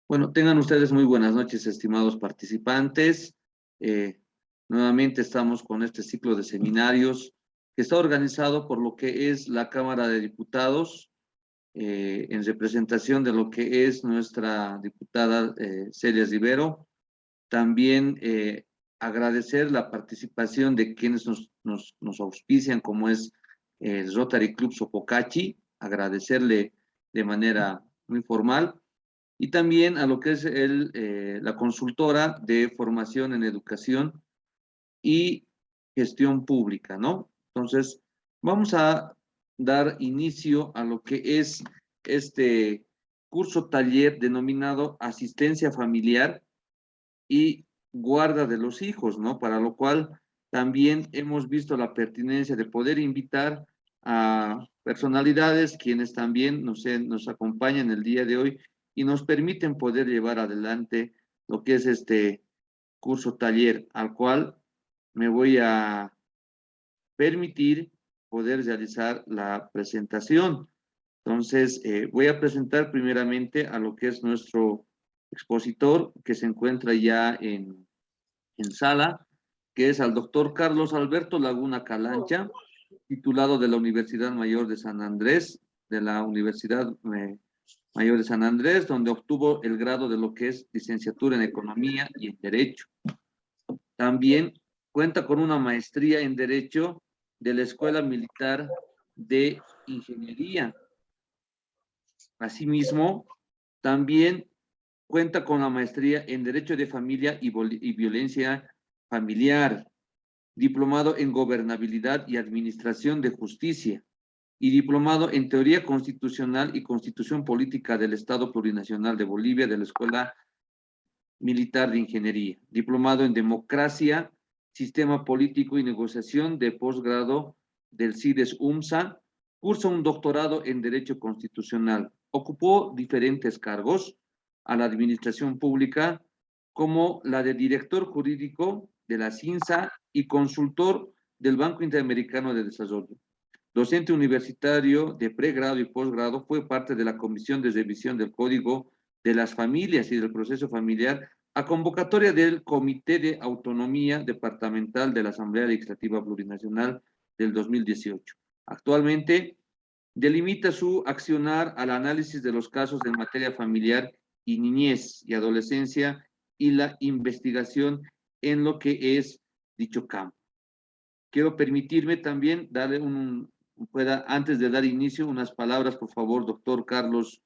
Bueno, tengan ustedes muy buenas noches, estimados participantes. Eh, Nuevamente estamos con este ciclo de seminarios que está organizado por lo que es la Cámara de Diputados, en representación de lo que es nuestra diputada Celia Rivero. También agradecer la participación de quienes nos auspician, como es el Rotary Club Sopocachi, agradecerle de manera muy formal y también a lo que es la consultora de formación en educación y gestión pública, ¿no? Entonces, vamos a dar inicio a lo que es este curso taller denominado asistencia familiar y guarda de los hijos, ¿no? Para lo cual también hemos visto la pertinencia de poder invitar a personalidades quienes también nos acompañan el día de hoy y nos permiten poder llevar adelante lo que es este curso taller, al cual me voy a permitir poder realizar la presentación. Entonces, voy a presentar primeramente a lo que es nuestro expositor, que se encuentra ya en sala, que es al doctor Carlos Alberto Laguna Calancha, titulado de la Universidad Mayor de San Andrés, de la Universidad Mayor de San Andrés, donde obtuvo el grado de lo que es licenciatura en Economía y en Derecho. También cuenta con una maestría en Derecho de la Escuela Militar de Ingeniería. Asimismo, también cuenta con la maestría en Derecho de Familia y Violencia Familiar, diplomado en Gobernabilidad y Administración de Justicia y diplomado en Teoría Constitucional y Constitución Política del Estado Plurinacional de Bolivia de la Escuela Militar de Ingeniería, diplomado en Democracia, Sistema Político y Negociación de posgrado del CIDES-UMSA, cursa un doctorado en Derecho Constitucional. Ocupó diferentes cargos a la administración pública, como la de director jurídico de la CINSA y consultor del Banco Interamericano de Desarrollo. Docente universitario de pregrado y posgrado, fue parte de la Comisión de Revisión del Código de las Familias y del Proceso Familiar a convocatoria del Comité de Autonomía Departamental de la Asamblea Legislativa Plurinacional del 2018. Actualmente delimita su accionar al análisis de los casos en materia familiar y niñez y adolescencia y la investigación en lo que es dicho campo. Quiero permitirme también darle antes de dar inicio, unas palabras, por favor, doctor Carlos,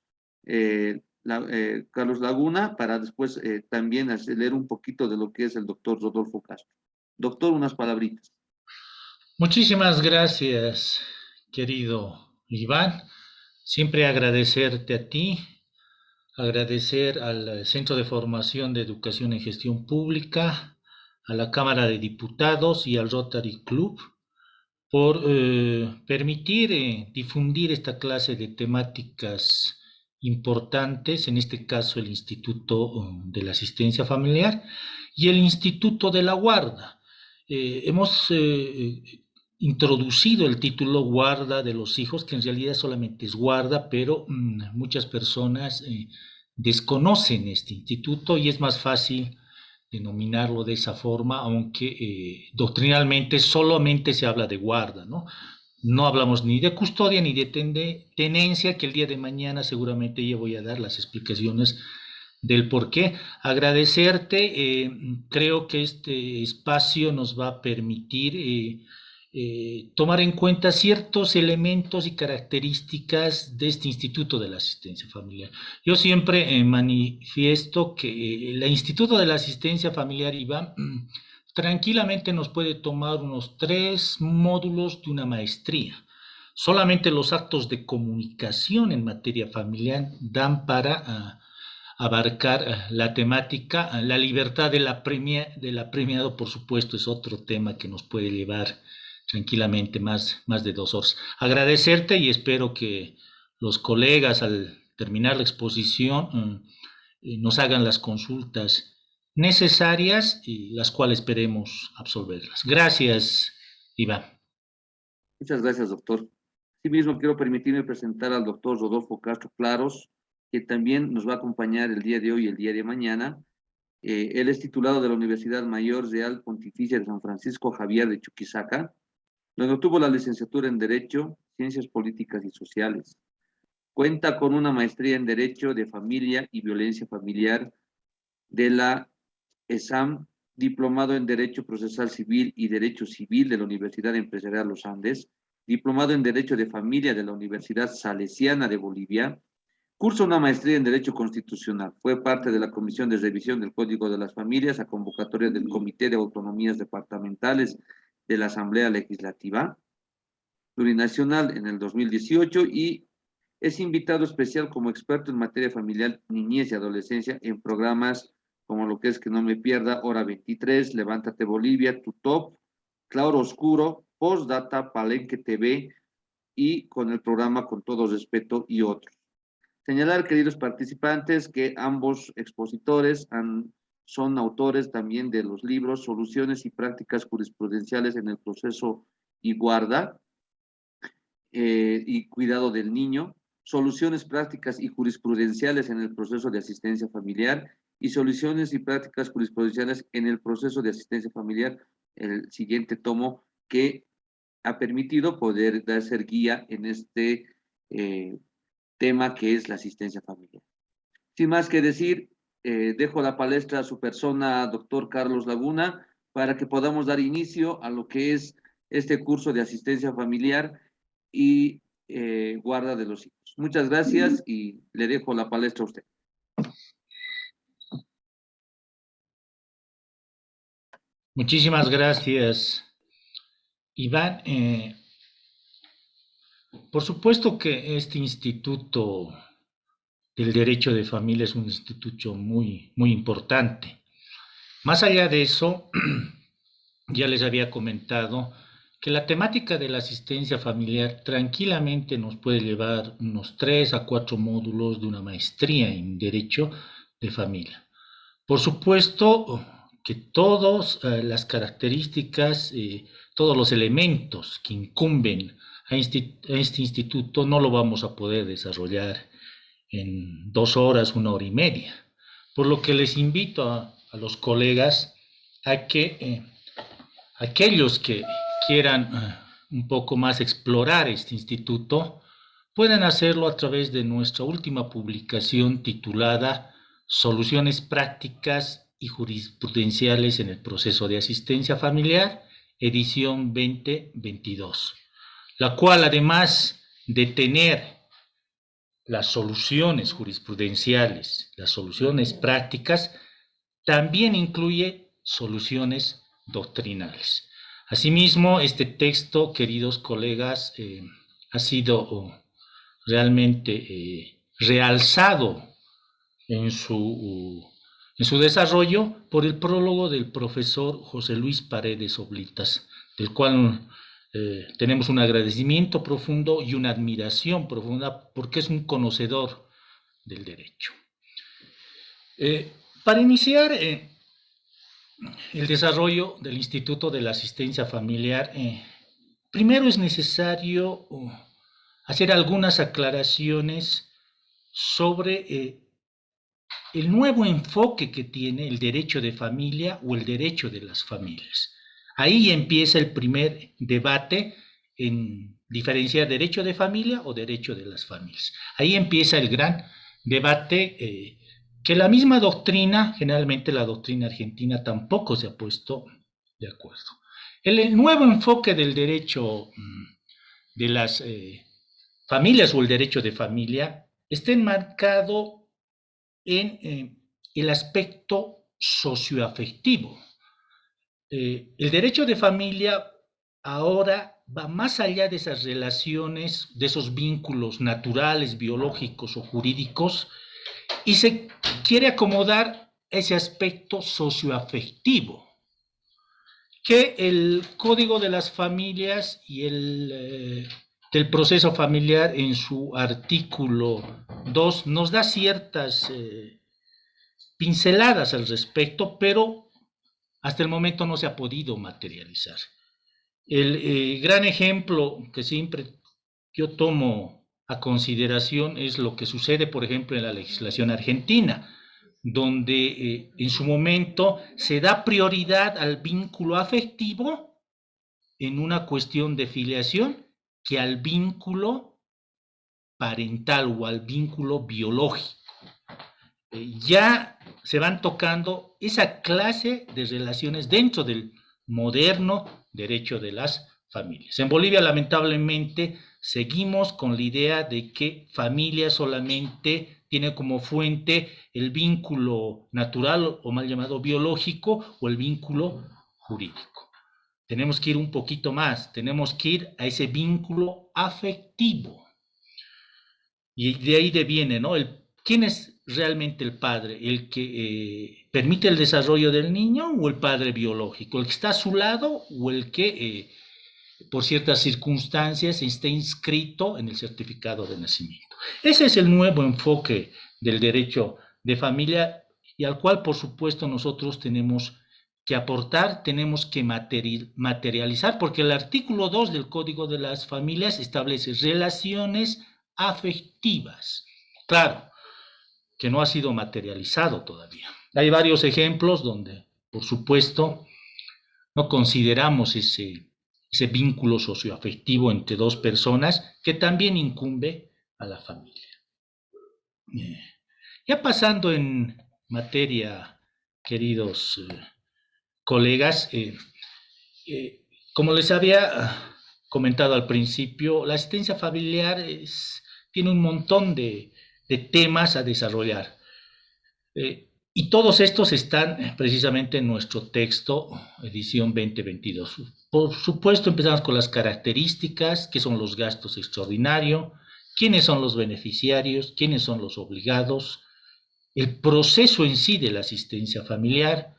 Carlos Laguna, para después también leer un poquito de lo que es el doctor Rodolfo Castro. Doctor, unas palabritas. Muchísimas gracias, querido Iván. Siempre agradecerte a ti, agradecer al Centro de Formación de Educación en Gestión Pública, a la Cámara de Diputados y al Rotary Club por permitir difundir esta clase de temáticas importantes, en este caso el Instituto de la Asistencia Familiar y el Instituto de la Guarda. Hemos introducido el título guarda de los hijos, que en realidad solamente es guarda, pero muchas personas desconocen este instituto y es más fácil denominarlo de esa forma, aunque doctrinalmente solamente se habla de guarda, ¿no? No hablamos ni de custodia ni de tenencia, que el día de mañana seguramente ya voy a dar las explicaciones del por qué. Agradecerte, creo que este espacio nos va a permitir tomar en cuenta ciertos elementos y características de este Instituto de la Asistencia Familiar. Yo siempre manifiesto que el Instituto de la Asistencia Familiar, Iván, tranquilamente nos puede tomar unos 3 módulos de una maestría. Solamente los actos de comunicación en materia familiar dan para abarcar la temática. La libertad de la premiado, por supuesto, es otro tema que nos puede llevar tranquilamente más de 2 horas. Agradecerte y espero que los colegas al terminar la exposición nos hagan las consultas necesarias y las cuales esperemos absolverlas. Gracias, Iván. Muchas gracias, doctor. Asimismo, quiero permitirme presentar al doctor Rodolfo Castro Claros. que también nos va a acompañar el día de hoy y el día de mañana. Él es titulado de la Universidad Mayor Real Pontificia de San Francisco Javier de Chuquisaca, donde obtuvo la licenciatura en Derecho, Ciencias Políticas y Sociales. Cuenta con una maestría en Derecho de Familia y Violencia Familiar de la ESAM, diplomado en Derecho Procesal Civil y Derecho Civil de la Universidad Empresarial Los Andes, diplomado en Derecho de Familia de la Universidad Salesiana de Bolivia, cursa una maestría en Derecho Constitucional. Fue parte de la Comisión de Revisión del Código de las Familias a convocatoria del Comité de Autonomías Departamentales de la Asamblea Legislativa Plurinacional en el 2018 y es invitado especial como experto en materia familiar, niñez y adolescencia en programas como lo que es Que no me pierda, Hora 23, Levántate Bolivia, Tu Top, Claro Oscuro, Postdata, Palenque TV y con el programa Con Todo Respeto y otros. Señalar, queridos participantes, que ambos expositores son autores también de los libros Soluciones y Prácticas Jurisprudenciales en el Proceso y Guarda y Cuidado del Niño, Soluciones Prácticas y Jurisprudenciales en el Proceso de Asistencia Familiar y Soluciones y Prácticas Jurisprudenciales en el Proceso de Asistencia Familiar, el siguiente tomo que ha permitido poder ser guía en este tema que es la asistencia familiar. Sin más que decir, dejo la palestra a su persona, doctor Carlos Laguna, para que podamos dar inicio a lo que es este curso de asistencia familiar y guarda de los hijos. Muchas gracias y le dejo la palestra a usted. Muchísimas gracias, Iván. Por supuesto que este instituto del derecho de familia es un instituto muy, muy importante. Más allá de eso, ya les había comentado que la temática de la asistencia familiar tranquilamente nos puede llevar unos 3 a 4 módulos de una maestría en derecho de familia. Por supuesto que todas las características, todos los elementos que incumben a este instituto no lo vamos a poder desarrollar en 2 horas, 1 hora y media. Por lo que les invito a los colegas a que aquellos que quieran un poco más explorar este instituto pueden hacerlo a través de nuestra última publicación titulada Soluciones prácticas y jurisprudenciales en el proceso de asistencia familiar, edición 2022, la cual además de tener las soluciones jurisprudenciales, las soluciones prácticas, también incluye soluciones doctrinales. Asimismo, este texto, queridos colegas, ha sido realmente realzado en su desarrollo por el prólogo del profesor José Luis Paredes Oblitas, del cual tenemos un agradecimiento profundo y una admiración profunda porque es un conocedor del derecho. Para iniciar el desarrollo del Instituto de la Asistencia Familiar, primero es necesario hacer algunas aclaraciones sobre el nuevo enfoque que tiene el derecho de familia o el derecho de las familias. Ahí empieza el primer debate en diferenciar derecho de familia o derecho de las familias. Ahí empieza el gran debate que la misma doctrina, generalmente la doctrina argentina, tampoco se ha puesto de acuerdo. El nuevo enfoque del derecho de las familias o el derecho de familia está enmarcado en el aspecto socioafectivo. El derecho de familia ahora va más allá de esas relaciones, de esos vínculos naturales, biológicos o jurídicos, y se quiere acomodar ese aspecto socioafectivo, que el Código de las Familias y del proceso familiar en su artículo 2 nos da ciertas pinceladas al respecto, pero hasta el momento no se ha podido materializar. El gran ejemplo que siempre yo tomo a consideración es lo que sucede, por ejemplo, en la legislación argentina, donde en su momento se da prioridad al vínculo afectivo en una cuestión de filiación que al vínculo parental o al vínculo biológico. Ya se van tocando esa clase de relaciones dentro del moderno derecho de las familias. En Bolivia, lamentablemente, seguimos con la idea de que familia solamente tiene como fuente el vínculo natural o mal llamado biológico o el vínculo jurídico. Tenemos que ir un poquito más, tenemos que ir a ese vínculo afectivo. Y de ahí deviene, ¿no? ¿Quién es realmente el padre? ¿El que permite el desarrollo del niño o el padre biológico? ¿El que está a su lado o el que por ciertas circunstancias está inscrito en el certificado de nacimiento? Ese es el nuevo enfoque del derecho de familia y al cual, por supuesto, nosotros tenemos que aportar, tenemos que materializar, porque el artículo 2 del Código de las Familias establece relaciones afectivas. Claro, que no ha sido materializado todavía. Hay varios ejemplos donde, por supuesto, no consideramos ese vínculo socioafectivo entre dos personas que también incumbe a la familia. Ya pasando en materia, queridos colegas, como les había comentado al principio, la asistencia familiar tiene un montón de temas a desarrollar. Y todos estos están precisamente en nuestro texto, edición 2022. Por supuesto, empezamos con las características, qué son los gastos extraordinarios, quiénes son los beneficiarios, quiénes son los obligados, el proceso en sí de la asistencia familiar.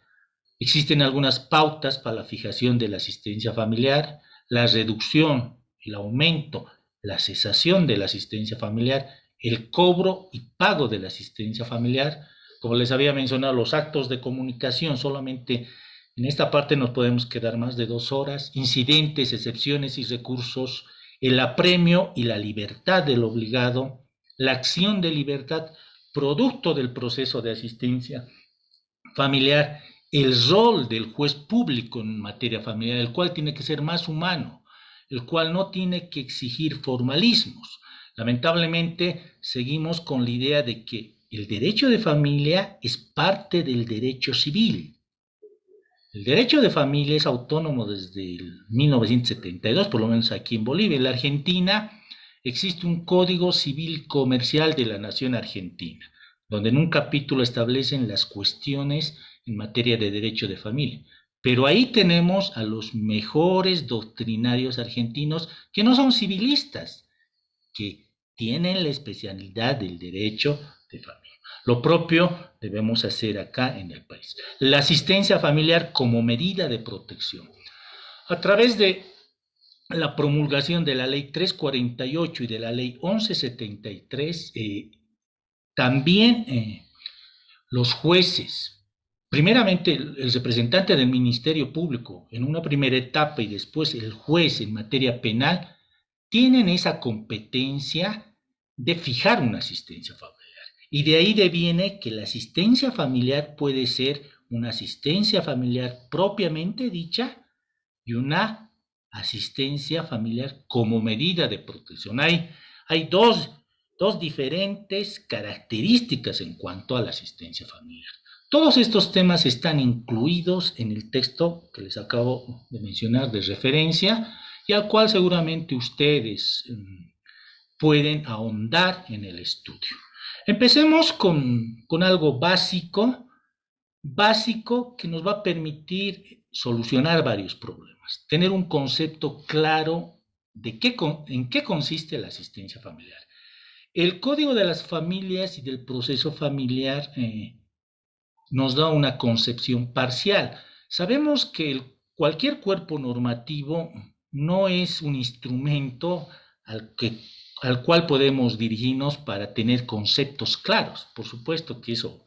Existen algunas pautas para la fijación de la asistencia familiar, la reducción, el aumento, la cesación de la asistencia familiar, el cobro y pago de la asistencia familiar. Como les había mencionado, los actos de comunicación, solamente en esta parte nos podemos quedar más de 2 horas, incidentes, excepciones y recursos, el apremio y la libertad del obligado, la acción de libertad producto del proceso de asistencia familiar, el rol del juez público en materia familiar, el cual tiene que ser más humano, el cual no tiene que exigir formalismos. Lamentablemente, seguimos con la idea de que el derecho de familia es parte del derecho civil. El derecho de familia es autónomo desde el 1972, por lo menos aquí en Bolivia. En la Argentina existe un Código Civil Comercial de la Nación Argentina, donde en un capítulo establecen las cuestiones en materia de derecho de familia. Pero ahí tenemos a los mejores doctrinarios argentinos que no son civilistas, que tienen la especialidad del derecho de familia. Lo propio debemos hacer acá en el país. La asistencia familiar como medida de protección. A través de la promulgación de la Ley 348 y de la Ley 1173, también los jueces, primeramente el representante del Ministerio Público en una primera etapa y después el juez en materia penal, tienen esa competencia de fijar una asistencia familiar. Y de ahí deviene que la asistencia familiar puede ser una asistencia familiar propiamente dicha y una asistencia familiar como medida de protección. Hay dos diferentes características en cuanto a la asistencia familiar. Todos estos temas están incluidos en el texto que les acabo de mencionar de referencia y al cual seguramente ustedes pueden ahondar en el estudio. Empecemos con algo básico que nos va a permitir solucionar varios problemas. Tener un concepto claro de en qué consiste la asistencia familiar. El Código de las Familias y del proceso familiar nos da una concepción parcial. Sabemos que cualquier cuerpo normativo no es un instrumento al cual podemos dirigirnos para tener conceptos claros. Por supuesto que eso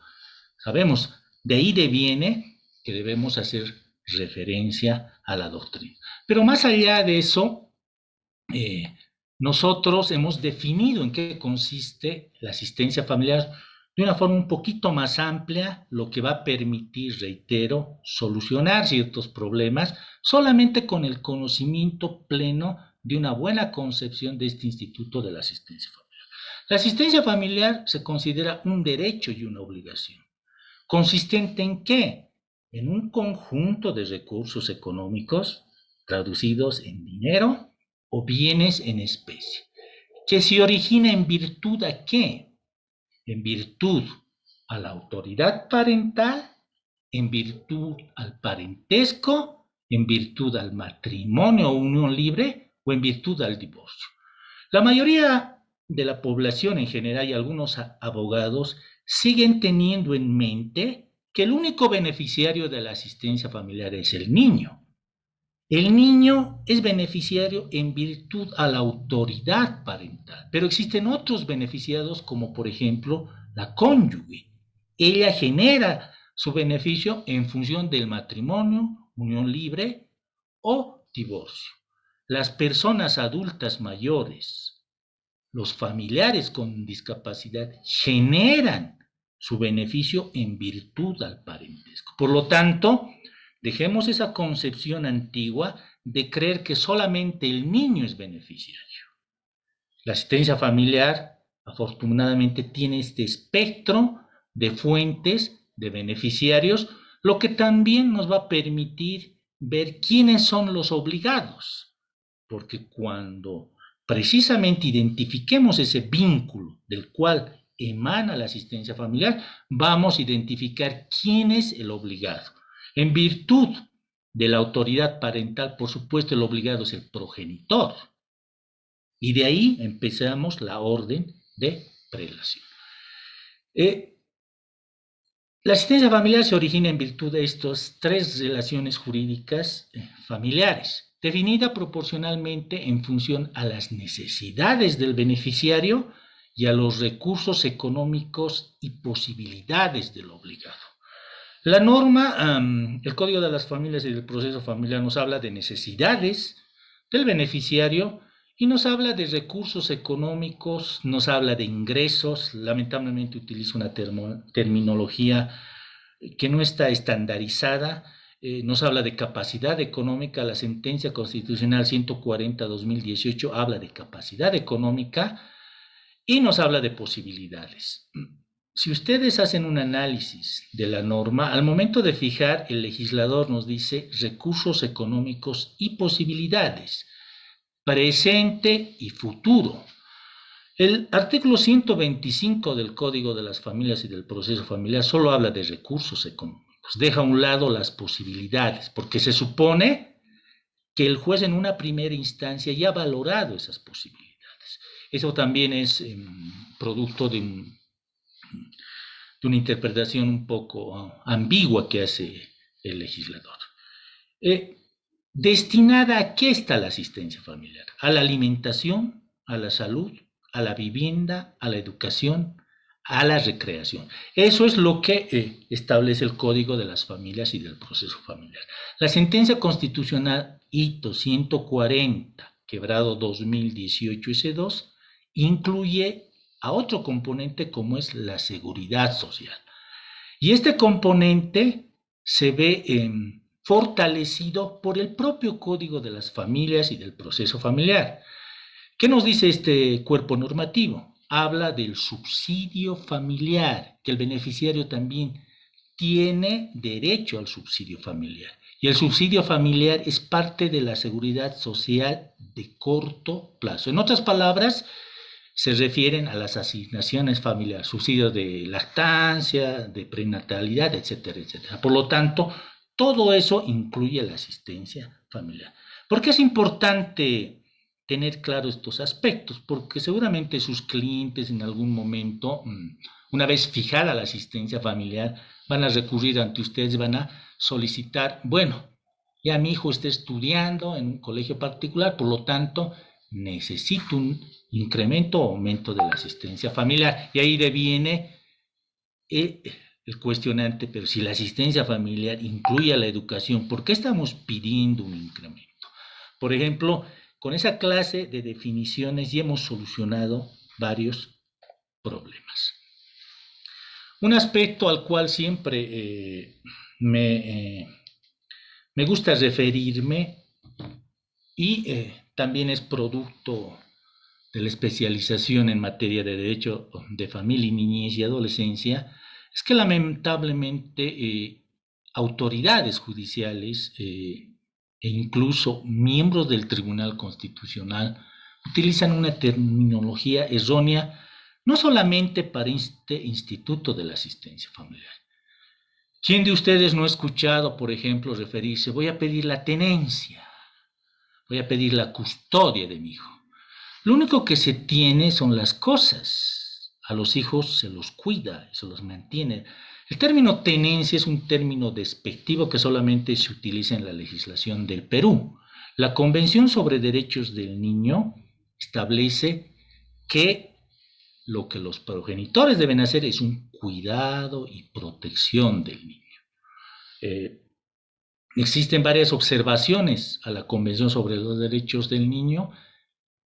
sabemos. De ahí deviene que debemos hacer referencia a la doctrina. Pero más allá de eso, nosotros hemos definido en qué consiste la asistencia familiar de una forma un poquito más amplia, lo que va a permitir, reitero, solucionar ciertos problemas solamente con el conocimiento pleno de una buena concepción de este instituto de la asistencia familiar. La asistencia familiar se considera un derecho y una obligación. ¿Consistente en qué? En un conjunto de recursos económicos traducidos en dinero o bienes en especie, que se origina en virtud a qué? En virtud a la autoridad parental, en virtud al parentesco, en virtud al matrimonio o unión libre o en virtud al divorcio. La mayoría de la población en general y algunos abogados siguen teniendo en mente que el único beneficiario de la asistencia familiar es el niño. El niño es beneficiario en virtud a la autoridad parental, pero existen otros beneficiados como por ejemplo la cónyuge. Ella genera su beneficio en función del matrimonio, unión libre o divorcio. Las personas adultas mayores, los familiares con discapacidad generan su beneficio en virtud al parentesco. Por lo tanto, dejemos esa concepción antigua de creer que solamente el niño es beneficiario. La asistencia familiar, afortunadamente, tiene este espectro de fuentes de beneficiarios, lo que también nos va a permitir ver quiénes son los obligados, porque cuando precisamente identifiquemos ese vínculo del cual emana la asistencia familiar, vamos a identificar quién es el obligado. En virtud de la autoridad parental, por supuesto, el obligado es el progenitor. Y de ahí empezamos la orden de prelación. La asistencia familiar se origina en virtud de estas tres relaciones jurídicas familiares, definida proporcionalmente en función a las necesidades del beneficiario y a los recursos económicos y posibilidades del obligado. La norma, el Código de las Familias y del Proceso Familiar nos habla de necesidades del beneficiario y nos habla de recursos económicos, nos habla de ingresos. Lamentablemente utilizo una terminología que no está estandarizada. Nos habla de capacidad económica. La sentencia constitucional 140/2018 habla de capacidad económica y nos habla de posibilidades. Si ustedes hacen un análisis de la norma, al momento de fijar, el legislador nos dice recursos económicos y posibilidades, presente y futuro. El artículo 125 del Código de las Familias y del Proceso Familiar solo habla de recursos económicos, deja a un lado las posibilidades, porque se supone que el juez en una primera instancia ya ha valorado esas posibilidades. Eso también es producto de una interpretación un poco ambigua que hace el legislador. ¿Destinada a qué está la asistencia familiar? A la alimentación, a la salud, a la vivienda, a la educación, a la recreación. Eso es lo que establece el Código de las Familias y del Proceso Familiar. La sentencia constitucional hito 140, quebrado 2018 S2, incluye a otro componente como es la seguridad social. Y este componente se ve fortalecido por el propio Código de las Familias y del Proceso Familiar. ¿Qué nos dice este cuerpo normativo? Habla del subsidio familiar, que el beneficiario también tiene derecho al subsidio familiar. Y el subsidio familiar es parte de la seguridad social de corto plazo. En otras palabras, se refieren a las asignaciones familiares, subsidios de lactancia, de prenatalidad, etcétera, etcétera. Por lo tanto, todo eso incluye la asistencia familiar. ¿Por qué es importante tener claro estos aspectos? Porque seguramente sus clientes en algún momento, una vez fijada la asistencia familiar, van a recurrir ante ustedes, van a solicitar, bueno, ya mi hijo está estudiando en un colegio particular, por lo tanto, necesito un incremento o aumento de la asistencia familiar. Y ahí deviene el cuestionante, pero si la asistencia familiar incluye a la educación, ¿por qué estamos pidiendo un incremento? Por ejemplo, con esa clase de definiciones ya hemos solucionado varios problemas. Un aspecto al cual siempre me gusta referirme y también es producto de la especialización en materia de derecho de familia, niñez y adolescencia, es que lamentablemente autoridades judiciales e incluso miembros del Tribunal Constitucional utilizan una terminología errónea no solamente para este instituto de la asistencia familiar. ¿Quién de ustedes no ha escuchado, por ejemplo, referirse, voy a pedir la tenencia, voy a pedir la custodia de mi hijo? Lo único que se tiene son las cosas. A los hijos se los cuida, se los mantiene. El término tenencia es un término despectivo que solamente se utiliza en la legislación del Perú. La Convención sobre Derechos del Niño establece que lo que los progenitores deben hacer es un cuidado y protección del niño. Existen varias observaciones a la Convención sobre los Derechos del Niño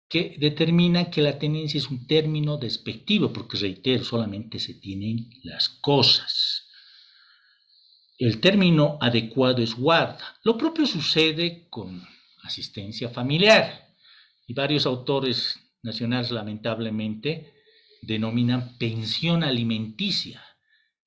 que determinan que la tenencia es un término despectivo, porque reitero, solamente se tienen las cosas. El término adecuado es guarda. Lo propio sucede con asistencia familiar, y varios autores nacionales lamentablemente denominan pensión alimenticia.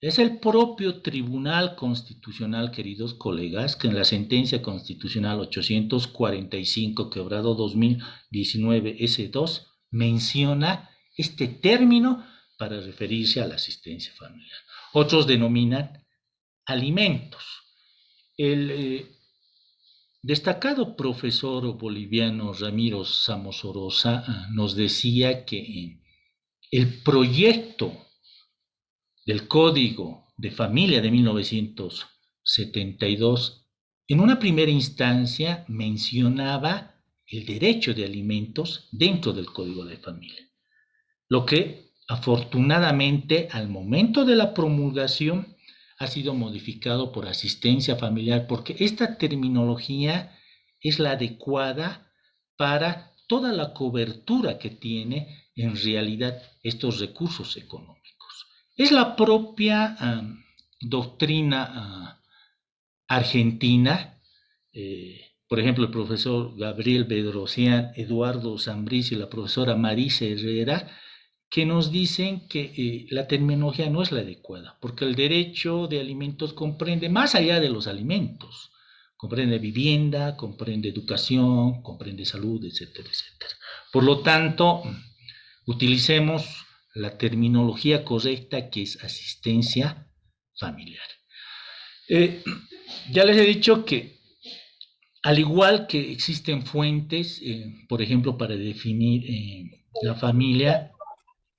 Es el propio Tribunal Constitucional, queridos colegas, que en la sentencia constitucional 845, quebrado 2019, S2, menciona este término para referirse a la asistencia familiar. Otros denominan alimentos. El destacado profesor boliviano Ramiro Samosorosa nos decía que el proyecto del Código de Familia de 1972, en una primera instancia mencionaba el derecho de alimentos dentro del Código de Familia, lo que afortunadamente al momento de la promulgación ha sido modificado por asistencia familiar, porque esta terminología es la adecuada para toda la cobertura que tiene en realidad estos recursos económicos. Es la propia doctrina argentina, por ejemplo, el profesor Gabriel Bedrosian, Eduardo Zambriz y la profesora Marisa Herrera, que nos dicen que la terminología no es la adecuada, porque el derecho de alimentos comprende más allá de los alimentos, comprende vivienda, comprende educación, comprende salud, etcétera, etcétera. Por lo tanto, utilicemos la terminología correcta, que es asistencia familiar. Ya les he dicho que al igual que existen fuentes, por ejemplo, para definir la familia,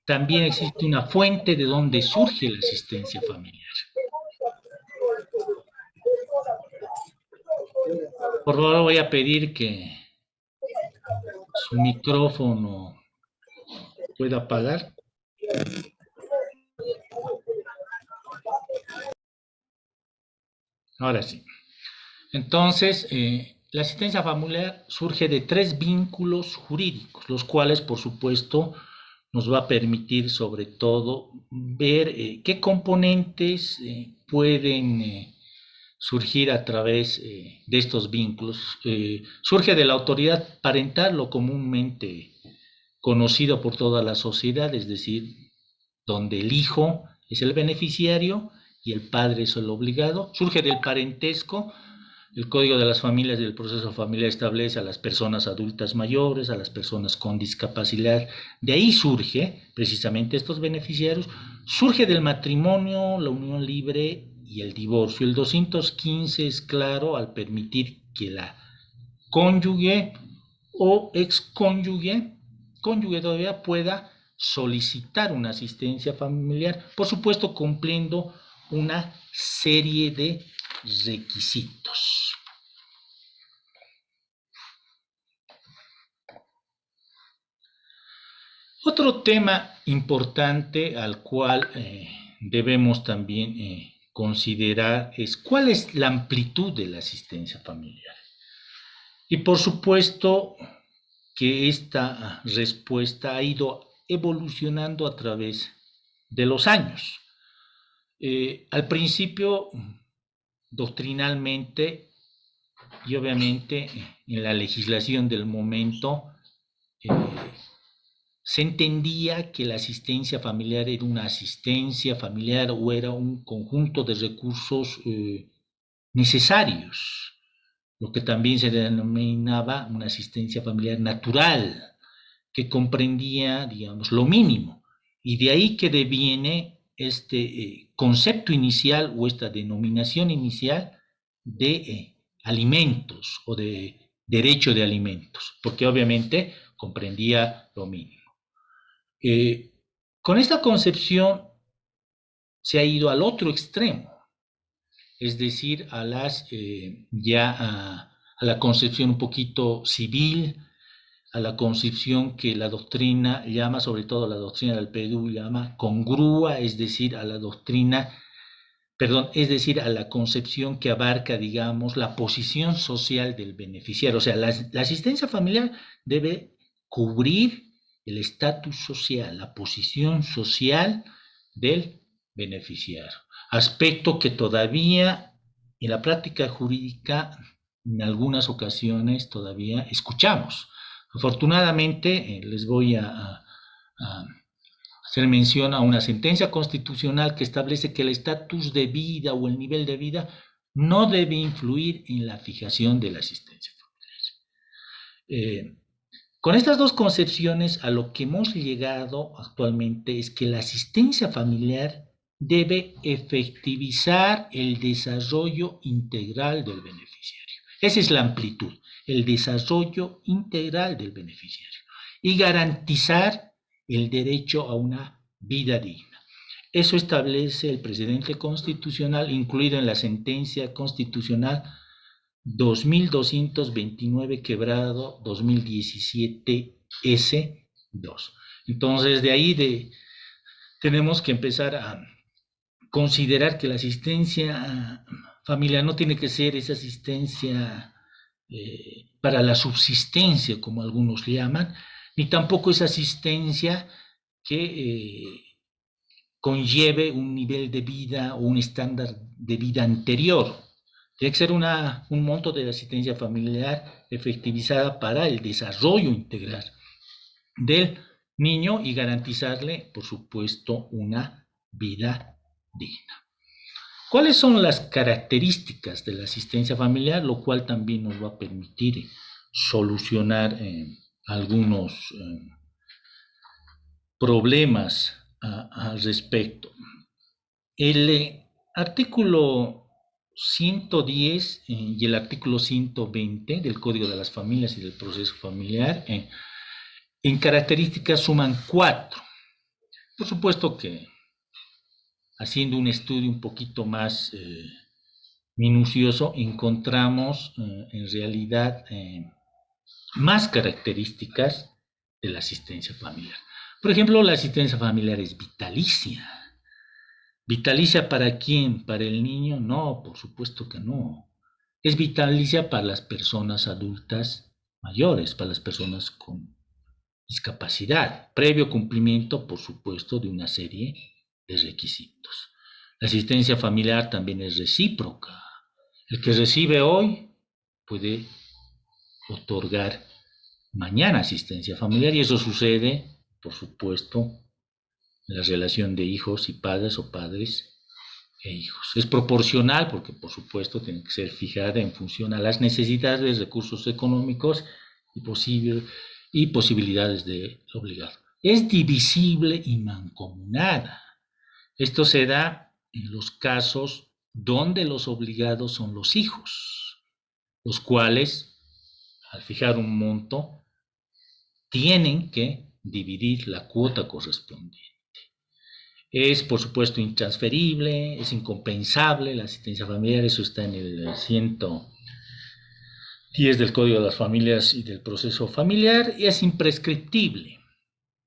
también existe una fuente de donde surge la asistencia familiar. Por favor, voy a pedir que su micrófono pueda apagar. Ahora sí. Entonces, la asistencia familiar surge de 3 vínculos jurídicos, los cuales, por supuesto, nos va a permitir sobre todo ver qué componentes pueden surgir a través de estos vínculos. Surge de la autoridad parental, lo comúnmente conocido por toda la sociedad, es decir, donde el hijo es el beneficiario y el padre es el obligado. Surge del parentesco. El Código de las Familias y el proceso familiar establece a las personas adultas mayores, a las personas con discapacidad. De ahí surge precisamente estos beneficiarios. Surge del matrimonio, la unión libre y el divorcio. El 215 es claro al permitir que la cónyuge o excónyuge, cónyuge todavía, pueda solicitar una asistencia familiar, por supuesto cumpliendo una serie de requisitos. Otro tema importante al cual debemos también considerar es cuál es la amplitud de la asistencia familiar. Y por supuesto, que esta respuesta ha ido evolucionando a través de los años. Al principio, doctrinalmente y obviamente en la legislación del momento, se entendía que la asistencia familiar era una asistencia familiar o era un conjunto de recursos necesarios, lo que también se denominaba una asistencia familiar natural, que comprendía, digamos, lo mínimo. Y de ahí que deviene este concepto inicial o esta denominación inicial de alimentos o de derecho de alimentos, porque obviamente comprendía lo mínimo. Con esta concepción se ha ido al otro extremo, es decir, a la concepción un poquito civil, a la concepción que la doctrina llama, sobre todo la doctrina del Perú llama congrua, es decir, a la concepción que abarca, digamos, la posición social del beneficiario. O sea, la asistencia familiar debe cubrir el estatus social, la posición social del beneficiario. Aspecto que todavía en la práctica jurídica en algunas ocasiones todavía escuchamos. Afortunadamente, les voy a hacer mención a una sentencia constitucional que establece que el estatus de vida o el nivel de vida no debe influir en la fijación de la asistencia familiar. Con estas dos concepciones, a lo que hemos llegado actualmente es que la asistencia familiar debe efectivizar el desarrollo integral del beneficiario. Esa es la amplitud, el desarrollo integral del beneficiario y garantizar el derecho a una vida digna. Eso establece el precedente constitucional incluido en la sentencia constitucional 2229 quebrado 2017 S2. Entonces, de ahí tenemos que empezar a considerar que la asistencia familiar no tiene que ser esa asistencia para la subsistencia, como algunos llaman, ni tampoco esa asistencia que conlleve un nivel de vida o un estándar de vida anterior. Tiene que ser un monto de asistencia familiar efectivizada para el desarrollo integral del niño y garantizarle, por supuesto, una vida digna. ¿Cuáles son las características de la asistencia familiar? Lo cual también nos va a permitir solucionar algunos problemas al respecto. El artículo 110 y el artículo 120 del Código de las Familias y del Proceso Familiar en características suman 4. Por supuesto que haciendo un estudio un poquito más minucioso encontramos en realidad más características de la asistencia familiar. Por ejemplo, la asistencia familiar es vitalicia. ¿Vitalicia para quién? ¿Para el niño? No, por supuesto que no. Es vitalicia para las personas adultas mayores, para las personas con discapacidad, previo cumplimiento, por supuesto, de una serie de requisitos. La asistencia familiar también es recíproca. El que recibe hoy puede otorgar mañana asistencia familiar y eso sucede, por supuesto, en la relación de hijos y padres o padres e hijos. Es proporcional porque, por supuesto, tiene que ser fijada en función a las necesidades, recursos económicos y posibilidades de obligado. Es divisible y mancomunada. Esto se da en los casos donde los obligados son los hijos, los cuales, al fijar un monto, tienen que dividir la cuota correspondiente. Es, por supuesto, intransferible, es incompensable la asistencia familiar, eso está en el 110 del Código de las Familias y del Proceso Familiar, y es imprescriptible.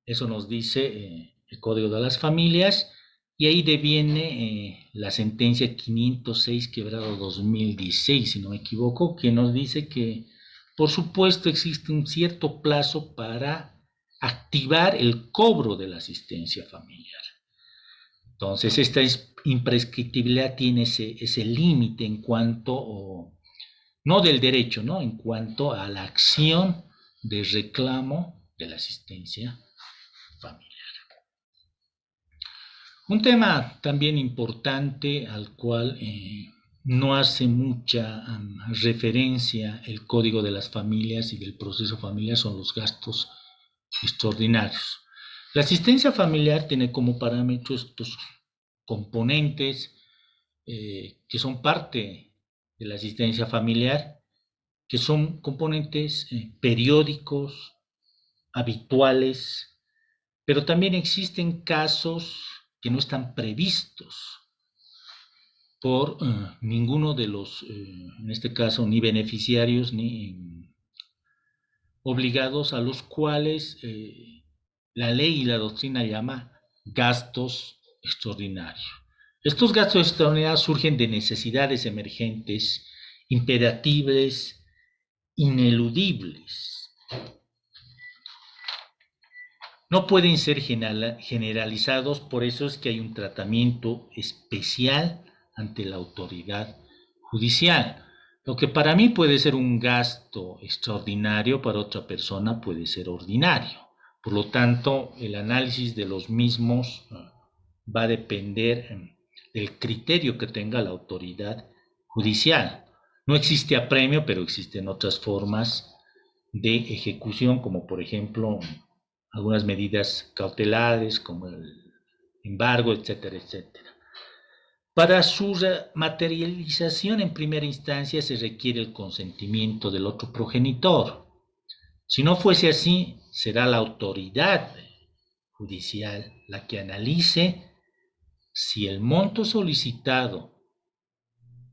Eso nos dice el Código de las Familias, y ahí deviene la sentencia 506 quebrado 2016, si no me equivoco, que nos dice que por supuesto existe un cierto plazo para activar el cobro de la asistencia familiar. Entonces, esta imprescriptibilidad tiene ese límite en cuanto, no del derecho, ¿no? En cuanto a la acción de reclamo de la asistencia familiar. Un tema también importante al cual no hace mucha referencia el Código de las Familias y del proceso familiar son los gastos extraordinarios. La asistencia familiar tiene como parámetro estos componentes que son parte de la asistencia familiar, que son componentes periódicos, habituales, pero también existen casos que no están previstos por ninguno de los, en este caso, ni beneficiarios ni obligados, a los cuales la ley y la doctrina llama gastos extraordinarios. Estos gastos extraordinarios surgen de necesidades emergentes, imperativas, ineludibles. No pueden ser generalizados, por eso es que hay un tratamiento especial ante la autoridad judicial. Lo que para mí puede ser un gasto extraordinario, para otra persona puede ser ordinario. Por lo tanto, el análisis de los mismos va a depender del criterio que tenga la autoridad judicial. No existe apremio, pero existen otras formas de ejecución, como por ejemplo algunas medidas cautelares, como el embargo, etcétera, etcétera. Para su materialización en primera instancia se requiere el consentimiento del otro progenitor. Si no fuese así, será la autoridad judicial la que analice si el monto solicitado,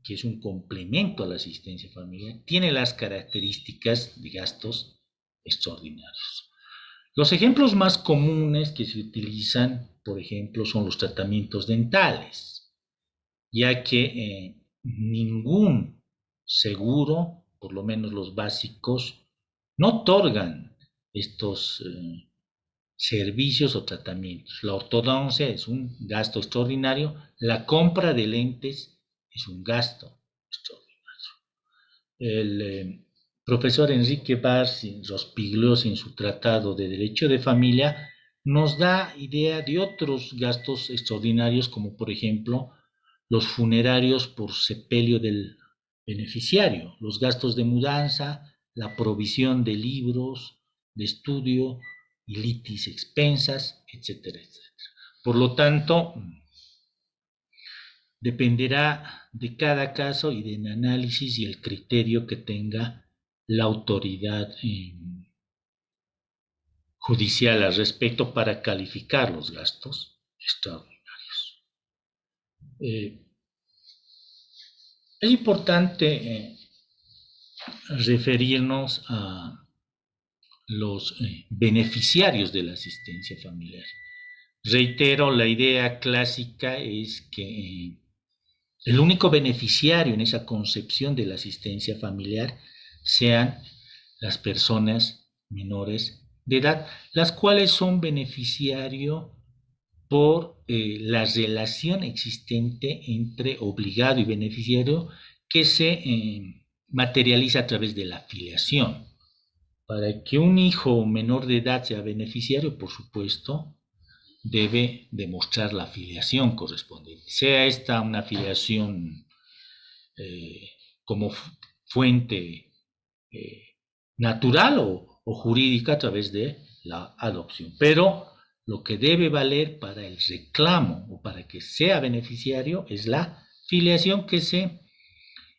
que es un complemento a la asistencia familiar, tiene las características de gastos extraordinarios. Los ejemplos más comunes que se utilizan, por ejemplo, son los tratamientos dentales, ya que ningún seguro, por lo menos los básicos, no otorgan estos servicios o tratamientos. La ortodoncia es un gasto extraordinario, la compra de lentes es un gasto extraordinario. El profesor Enrique Barsi Rospigliosi, en su tratado de Derecho de Familia, nos da idea de otros gastos extraordinarios, como por ejemplo los funerarios por sepelio del beneficiario, los gastos de mudanza, la provisión de libros de estudio y litis expensas, etcétera, etcétera. Por lo tanto, dependerá de cada caso y del análisis y el criterio que tenga la autoridad judicial al respecto para calificar los gastos extraordinarios. Es importante referirnos a los beneficiarios de la asistencia familiar. Reitero, la idea clásica es que el único beneficiario en esa concepción de la asistencia familiar sean las personas menores de edad, las cuales son beneficiario por la relación existente entre obligado y beneficiario que se materializa a través de la filiación. Para que un hijo menor de edad sea beneficiario, por supuesto, debe demostrar la filiación correspondiente, sea esta una filiación como fuente natural o jurídica a través de la adopción. Pero lo que debe valer para el reclamo o para que sea beneficiario es la filiación que se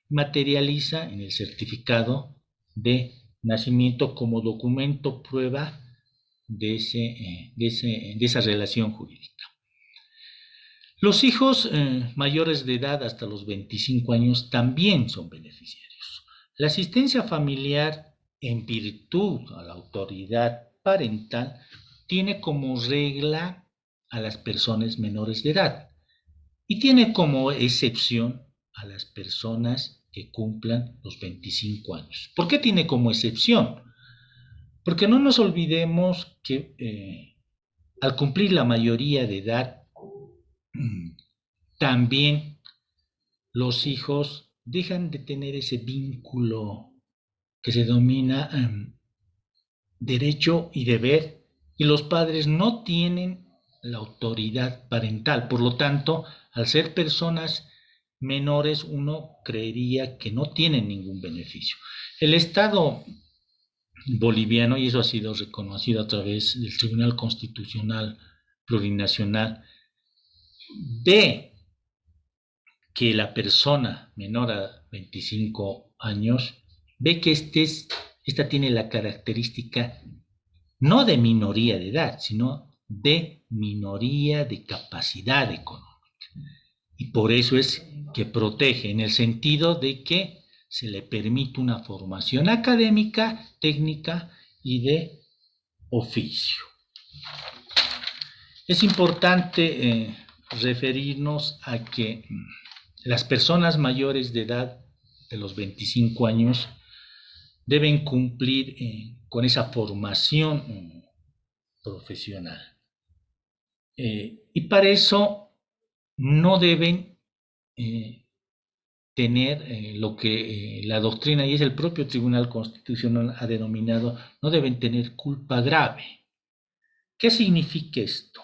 materializa en el certificado de nacimiento como documento prueba de esa relación jurídica. Los hijos mayores de edad hasta los 25 años también son beneficiarios. La asistencia familiar, en virtud a la autoridad parental, tiene como regla a las personas menores de edad y tiene como excepción a las personas que cumplan los 25 años. ¿Por qué tiene como excepción? Porque no nos olvidemos que al cumplir la mayoría de edad, también los hijos dejan de tener ese vínculo que se denomina derecho y deber, y los padres no tienen la autoridad parental. Por lo tanto, al ser personas menores, uno creería que no tienen ningún beneficio. El Estado boliviano, y eso ha sido reconocido a través del Tribunal Constitucional Plurinacional, ve que la persona menor a 25 años ve que esta tiene la característica no de minoría de edad, sino de minoría de capacidad económica. Y por eso es que protege, en el sentido de que se le permite una formación académica, técnica y de oficio. Es importante referirnos a que las personas mayores de edad de los 25 años deben cumplir con esa formación profesional. Y para eso no deben tener lo que la doctrina y es el propio Tribunal Constitucional ha denominado, no deben tener culpa grave. ¿Qué significa esto?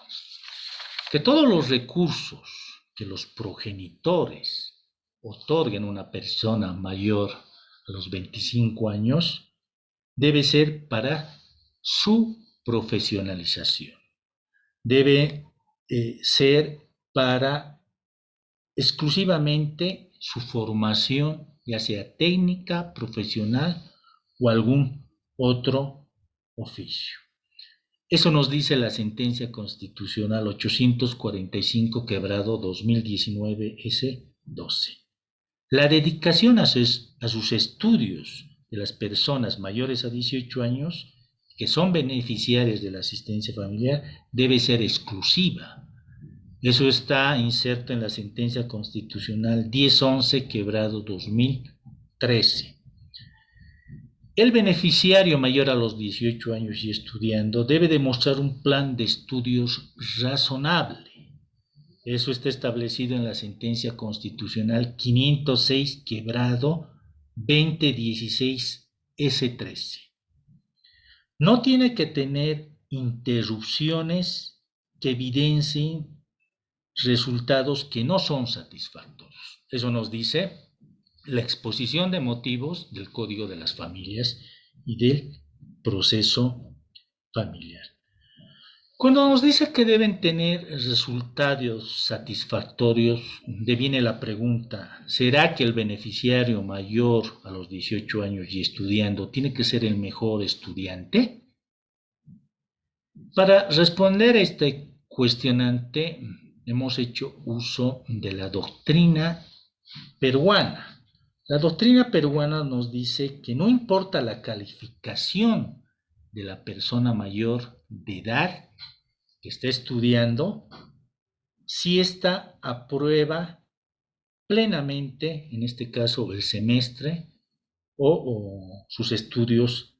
Que todos los recursos que los progenitores otorguen a una persona mayor a los 25 años debe ser para su profesionalización. Debe ser para exclusivamente su formación, ya sea técnica, profesional o algún otro oficio. Eso nos dice la sentencia constitucional 845/2019 S12. La dedicación a sus estudios de las personas mayores a 18 años que son beneficiarias de la asistencia familiar debe ser exclusiva. Eso está inserto en la sentencia constitucional 1011/2013. El beneficiario mayor a los 18 años y estudiando debe demostrar un plan de estudios razonable. Eso está establecido en la sentencia constitucional 506/2016 S13. No tiene que tener interrupciones que evidencien resultados que no son satisfactorios. Eso nos dice la exposición de motivos del Código de las Familias y del proceso familiar. Cuando nos dice que deben tener resultados satisfactorios, deviene la pregunta, ¿será que el beneficiario mayor a los 18 años y estudiando tiene que ser el mejor estudiante? Para responder a este cuestionante, hemos hecho uso de la doctrina peruana. La doctrina peruana nos dice que no importa la calificación de la persona mayor de edad que esté estudiando, si ésta aprueba plenamente, en este caso el semestre o sus estudios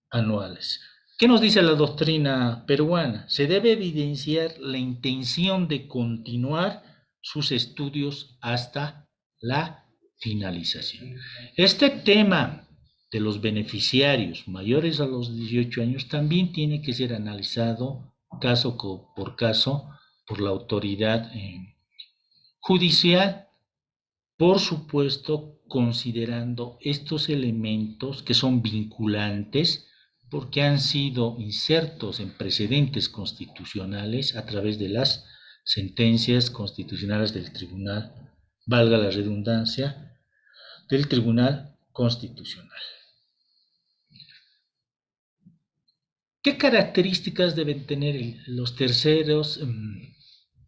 anuales. ¿Qué nos dice la doctrina peruana? Se debe evidenciar la intención de continuar sus estudios hasta la finalización. Este tema de los beneficiarios mayores a los 18 años también tiene que ser analizado caso por caso por la autoridad judicial, por supuesto considerando estos elementos que son vinculantes porque han sido insertos en precedentes constitucionales a través de las sentencias constitucionales del Tribunal, valga la redundancia, del Tribunal Constitucional. ¿Qué características deben tener los terceros,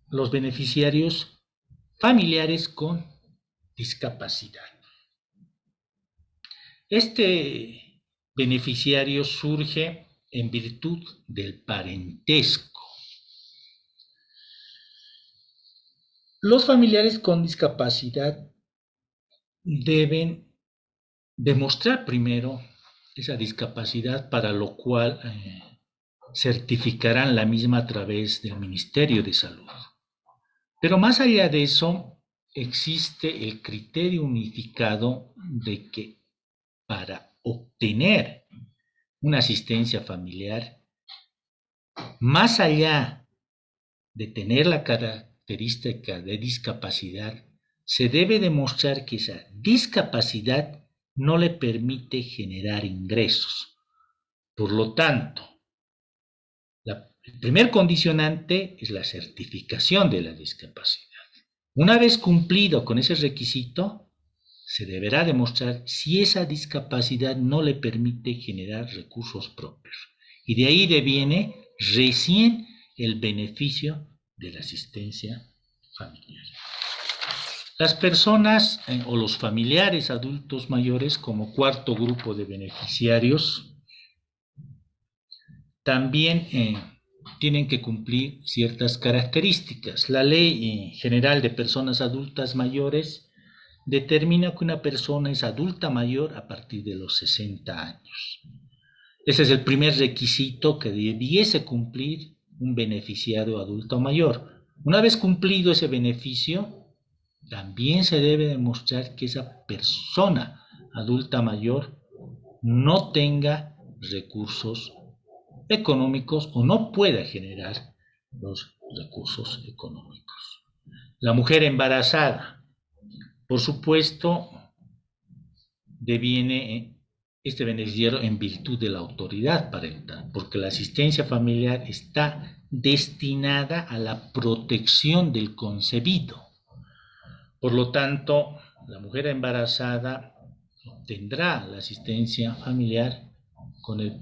los beneficiarios familiares con discapacidad? Este beneficiario surge en virtud del parentesco. Los familiares con discapacidad deben demostrar primero esa discapacidad, para lo cual certificarán la misma a través del Ministerio de Salud. Pero más allá de eso, existe el criterio unificado de que para obtener una asistencia familiar, más allá de tener la característica de discapacidad, se debe demostrar que esa discapacidad no le permite generar ingresos. Por lo tanto, el primer condicionante es la certificación de la discapacidad. Una vez cumplido con ese requisito, se deberá demostrar si esa discapacidad no le permite generar recursos propios. Y de ahí deviene recién el beneficio de la asistencia familiar. Las personas o los familiares adultos mayores, como cuarto grupo de beneficiarios, también tienen que cumplir ciertas características. La Ley General de Personas Adultas Mayores determina que una persona es adulta mayor a partir de los 60 años. Ese es el primer requisito que debiese cumplir un beneficiario adulto mayor. Una vez cumplido ese beneficio, también se debe demostrar que esa persona adulta mayor no tenga recursos económicos o no pueda generar los recursos económicos. La mujer embarazada, por supuesto, deviene este beneficiario en virtud de la autoridad parental, porque la asistencia familiar está destinada a la protección del concebido. Por lo tanto, la mujer embarazada obtendrá la asistencia familiar con la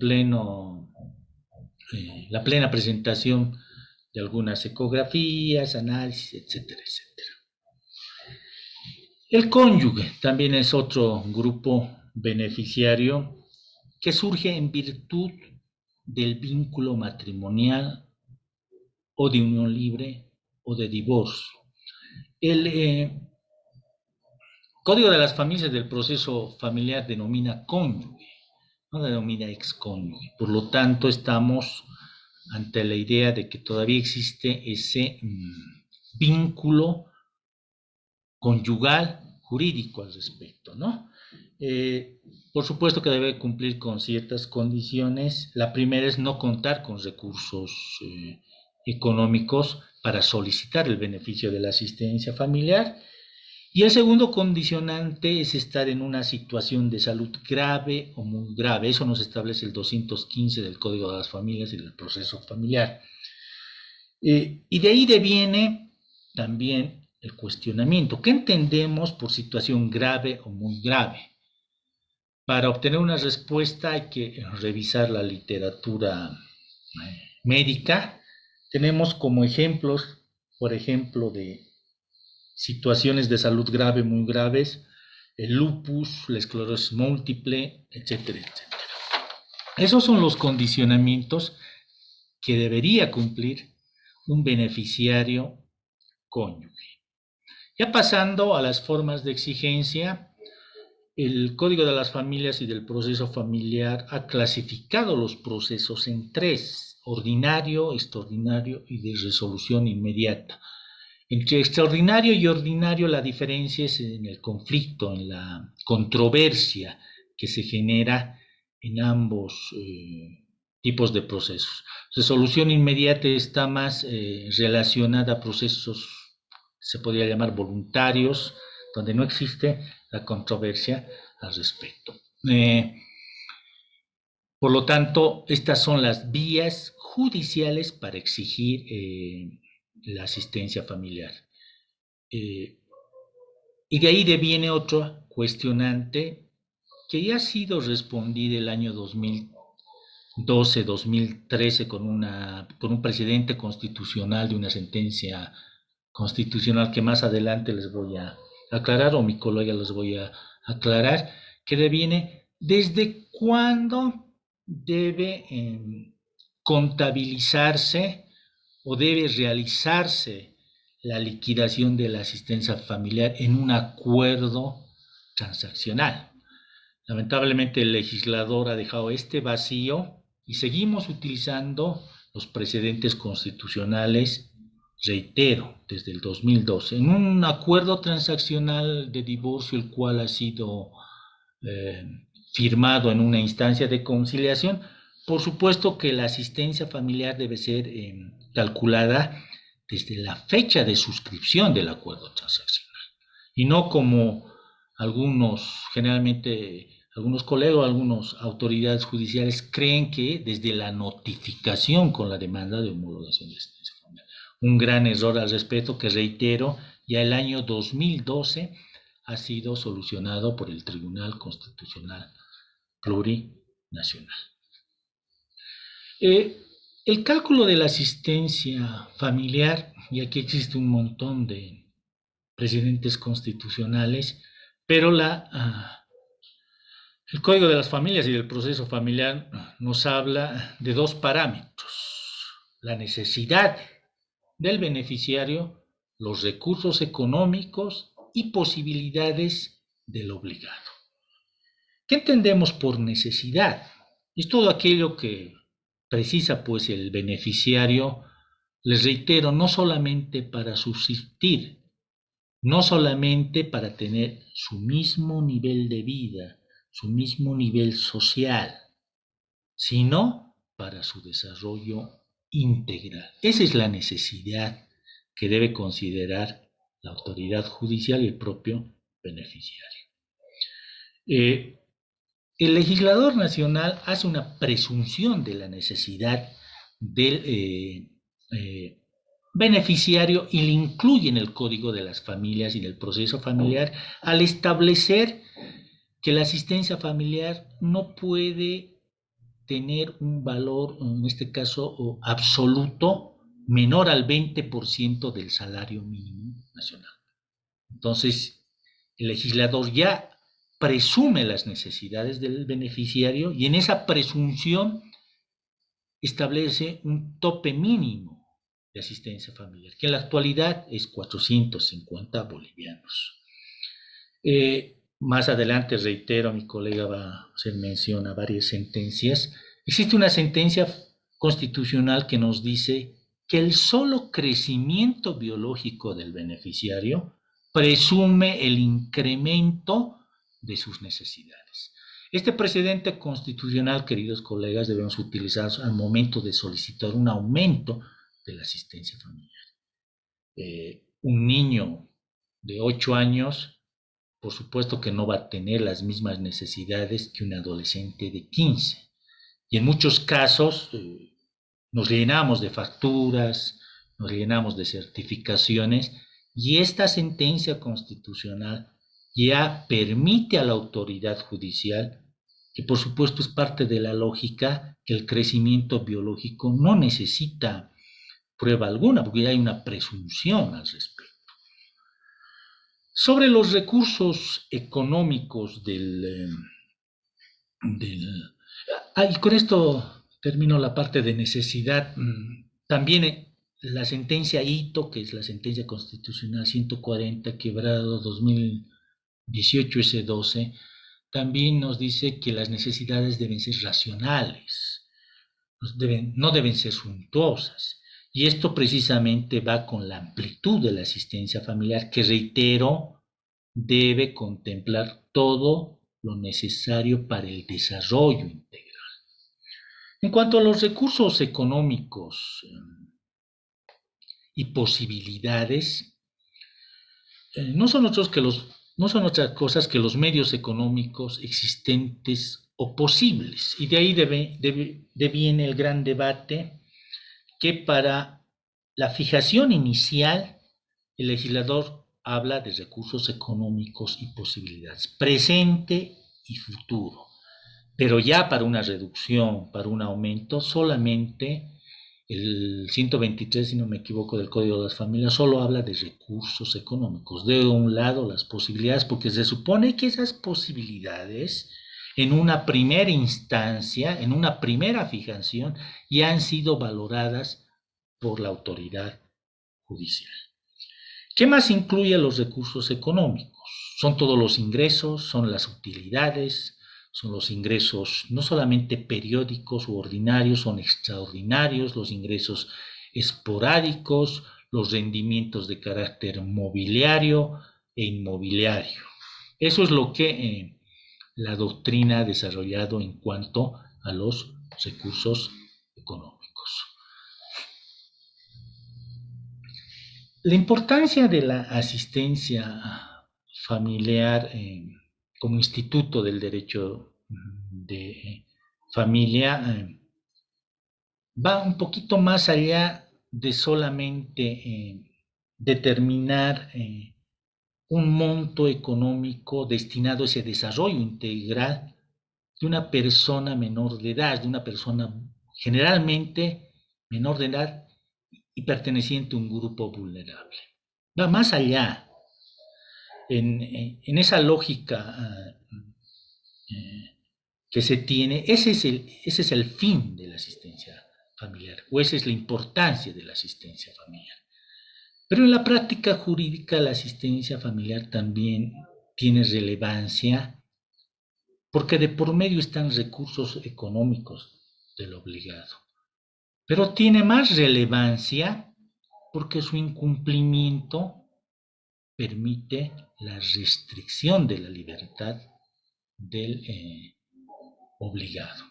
plena presentación de algunas ecografías, análisis, etcétera, etcétera. El cónyuge también es otro grupo beneficiario que surge en virtud del vínculo matrimonial o de unión libre o de divorcio. El Código de las Familias del proceso familiar denomina cónyuge, no denomina excónyuge. Por lo tanto, estamos ante la idea de que todavía existe ese vínculo conyugal jurídico al respecto, ¿no? Por supuesto que debe cumplir con ciertas condiciones. La primera es no contar con recursos económicos para solicitar el beneficio de la asistencia familiar. Y el segundo condicionante es estar en una situación de salud grave o muy grave. Eso nos establece el 215 del Código de las Familias y del proceso familiar. Y de ahí deviene también el cuestionamiento. ¿Qué entendemos por situación grave o muy grave? Para obtener una respuesta hay que revisar la literatura médica. Tenemos como ejemplos, por ejemplo, de situaciones de salud grave, muy graves, el lupus, la esclerosis múltiple, etcétera, etcétera. Esos son los condicionamientos que debería cumplir un beneficiario cónyuge. Ya pasando a las formas de exigencia, el Código de las Familias y del proceso familiar ha clasificado los procesos en tres: ordinario, extraordinario y de resolución inmediata. Entre extraordinario y ordinario la diferencia es en el conflicto, en la controversia que se genera en ambos tipos de procesos. Resolución inmediata está más relacionada a procesos, se podría llamar voluntarios, donde no existe la controversia al respecto. Por lo tanto, estas son las vías judiciales para exigir la asistencia familiar. Y de ahí deviene otro cuestionante que ya ha sido respondido el año 2012-2013 con un precedente constitucional de una sentencia constitucional que más adelante les voy a aclarar, o mi colega les voy a aclarar, que deviene desde cuándo debe contabilizarse o debe realizarse la liquidación de la asistencia familiar en un acuerdo transaccional. Lamentablemente el legislador ha dejado este vacío y seguimos utilizando los precedentes constitucionales, reitero, desde el 2012, en un acuerdo transaccional de divorcio, el cual ha sido firmado en una instancia de conciliación. Por supuesto que la asistencia familiar debe ser calculada desde la fecha de suscripción del acuerdo transaccional y no como generalmente algunos colegas, algunas autoridades judiciales creen que desde la notificación con la demanda de homologación de asistencia familiar. Un gran error al respecto que, reitero, ya el año 2012 ha sido solucionado por el Tribunal Constitucional Plurinacional. El cálculo de la asistencia familiar, y aquí existe un montón de precedentes constitucionales, pero el Código de las Familias y del proceso familiar nos habla de dos parámetros: la necesidad del beneficiario, los recursos económicos y posibilidades del obligado. ¿Qué entendemos por necesidad? Es todo aquello que precisa pues el beneficiario, les reitero, no solamente para subsistir, no solamente para tener su mismo nivel de vida, su mismo nivel social, sino para su desarrollo integral. Esa es la necesidad que debe considerar la autoridad judicial y el propio beneficiario. El legislador nacional hace una presunción de la necesidad del beneficiario y le incluye en el Código de las Familias y del proceso familiar al establecer que la asistencia familiar no puede tener un valor, en este caso absoluto, menor al 20% del salario mínimo nacional. Entonces, el legislador ya presume las necesidades del beneficiario y en esa presunción establece un tope mínimo de asistencia familiar, que en la actualidad es 450 bolivianos. Más adelante, reitero, mi colega va a hacer mención a varias sentencias. Existe una sentencia constitucional que nos dice que el solo crecimiento biológico del beneficiario presume el incremento de sus necesidades. Este precedente constitucional, queridos colegas, debemos utilizar al momento de solicitar un aumento de la asistencia familiar. Un niño de 8 años, por supuesto que no va a tener las mismas necesidades que un adolescente de 15. Y en muchos casos nos llenamos de facturas, nos llenamos de certificaciones, y esta sentencia constitucional ya permite a la autoridad judicial, que por supuesto es parte de la lógica, que el crecimiento biológico no necesita prueba alguna, porque ya hay una presunción al respecto. Sobre los recursos económicos y con esto termino la parte de necesidad. También la sentencia Ito, que es la sentencia constitucional 140, quebrado 2018 S12, también nos dice que las necesidades deben ser racionales, no deben ser suntuosas. Y esto precisamente va con la amplitud de la asistencia familiar, que, reitero, debe contemplar todo lo necesario para el desarrollo integral. En cuanto a los recursos económicos y posibilidades, no son otras cosas que los medios económicos existentes o posibles. Y de ahí deviene el gran debate que para la fijación inicial el legislador habla de recursos económicos y posibilidades, presente y futuro. Pero ya para una reducción, para un aumento, solamente el 123, si no me equivoco, del Código de las Familias solo habla de recursos económicos. De un lado las posibilidades, porque se supone que esas posibilidades en una primera instancia, en una primera fijación, ya han sido valoradas por la autoridad judicial. ¿Qué más incluye los recursos económicos? Son todos los ingresos, son las utilidades, son los ingresos no solamente periódicos u ordinarios, son extraordinarios, los ingresos esporádicos, los rendimientos de carácter mobiliario e inmobiliario. Eso es lo que la doctrina ha desarrollado en cuanto a los recursos económicos. La importancia de la asistencia familiar como instituto del derecho de familia va un poquito más allá de solamente determinar un monto económico destinado a ese desarrollo integral de una persona menor de edad, de una persona generalmente menor de edad y perteneciente a un grupo vulnerable. Va más allá. En esa lógica que se tiene, ese es el fin de la asistencia familiar, o esa es la importancia de la asistencia familiar. Pero en la práctica jurídica la asistencia familiar también tiene relevancia porque de por medio están recursos económicos del obligado. Pero tiene más relevancia porque su incumplimiento permite la restricción de la libertad del obligado.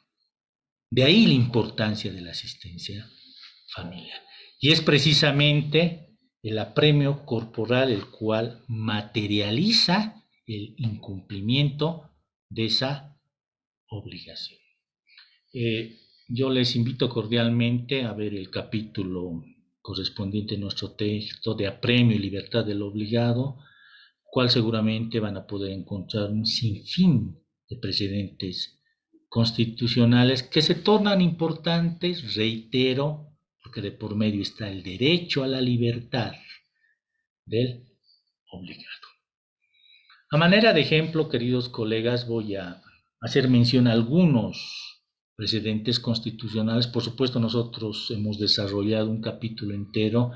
De ahí la importancia de la asistencia familiar. Y es precisamente el apremio corporal el cual materializa el incumplimiento de esa obligación. Yo les invito cordialmente a ver el capítulo correspondiente a nuestro texto de apremio y libertad del obligado, cual seguramente van a poder encontrar un sinfín de precedentes constitucionales que se tornan importantes, reitero, porque de por medio está el derecho a la libertad del obligado. A manera de ejemplo, queridos colegas, voy a hacer mención a algunos precedentes constitucionales. Por supuesto, nosotros hemos desarrollado un capítulo entero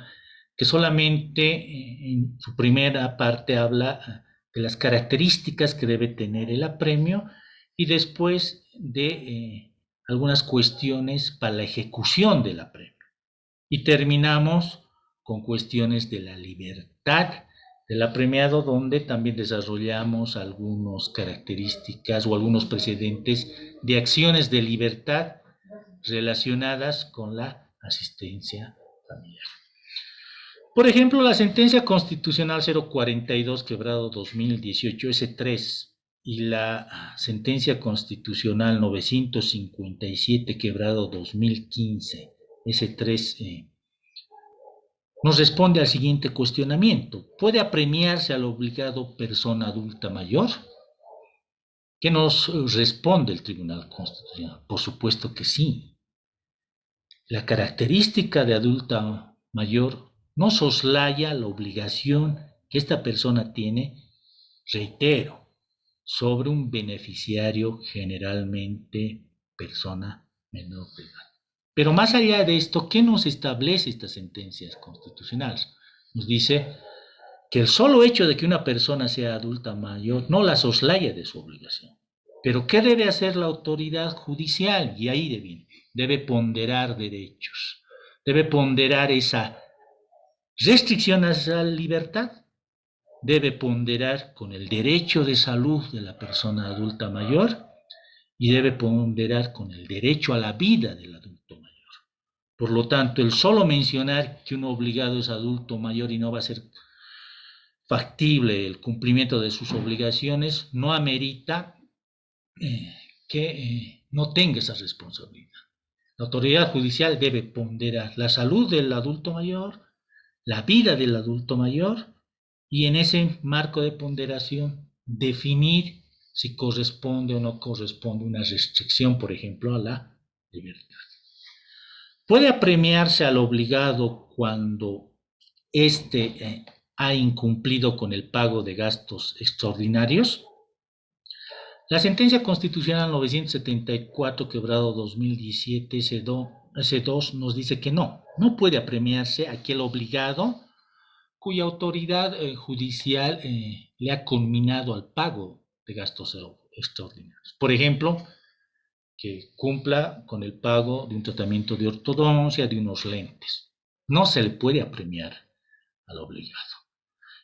que solamente en su primera parte habla de las características que debe tener el apremio y después de algunas cuestiones para la ejecución del apremio. Y terminamos con cuestiones de la libertad del apremiado, donde también desarrollamos algunas características o algunos precedentes de acciones de libertad relacionadas con la asistencia familiar. Por ejemplo, la sentencia constitucional 042 quebrado 2018 S3 y la sentencia constitucional 957 quebrado 2015 S3 nos responde al siguiente cuestionamiento. ¿Puede apremiarse al obligado persona adulta mayor? ¿Qué nos responde el Tribunal Constitucional? Por supuesto que sí. La característica de adulta mayor no soslaya la obligación que esta persona tiene, reitero, sobre un beneficiario generalmente persona menor de edad. Pero más allá de esto, ¿qué nos establece estas sentencias constitucionales? Nos dice que el solo hecho de que una persona sea adulta mayor no la soslaya de su obligación. Pero ¿qué debe hacer la autoridad judicial? Y ahí debe ponderar derechos, debe ponderar esa restricción a la libertad, debe ponderar con el derecho de salud de la persona adulta mayor y debe ponderar con el derecho a la vida del adulto mayor. Por lo tanto, el solo mencionar que un obligado es adulto mayor y no va a ser factible el cumplimiento de sus obligaciones no amerita que no tenga esa responsabilidad. La autoridad judicial debe ponderar la salud del adulto mayor, la vida del adulto mayor y en ese marco de ponderación definir si corresponde o no corresponde una restricción, por ejemplo, a la libertad. ¿Puede apremiarse al obligado cuando éste ha incumplido con el pago de gastos extraordinarios? La sentencia constitucional 974 quebrado 2017 S2 nos dice que no puede apremiarse aquel obligado cuya autoridad judicial le ha conminado al pago de gastos extraordinarios. Por ejemplo, que cumpla con el pago de un tratamiento de ortodoncia, de unos lentes. No se le puede apremiar al obligado.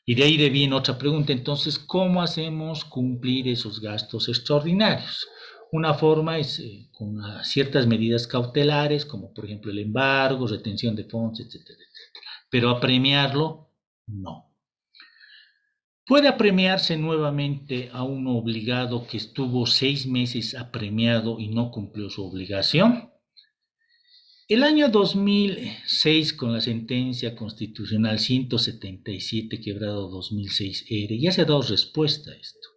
Y de ahí viene otra pregunta, entonces, ¿cómo hacemos cumplir esos gastos extraordinarios? Una forma es con ciertas medidas cautelares, como por ejemplo el embargo, retención de fondos, etcétera, etcétera. Pero apremiarlo, no. Puede apremiarse nuevamente a un obligado que estuvo 6 meses apremiado y no cumplió su obligación. El año 2006, con la sentencia constitucional 177/2006 ya se ha dado respuesta a esto.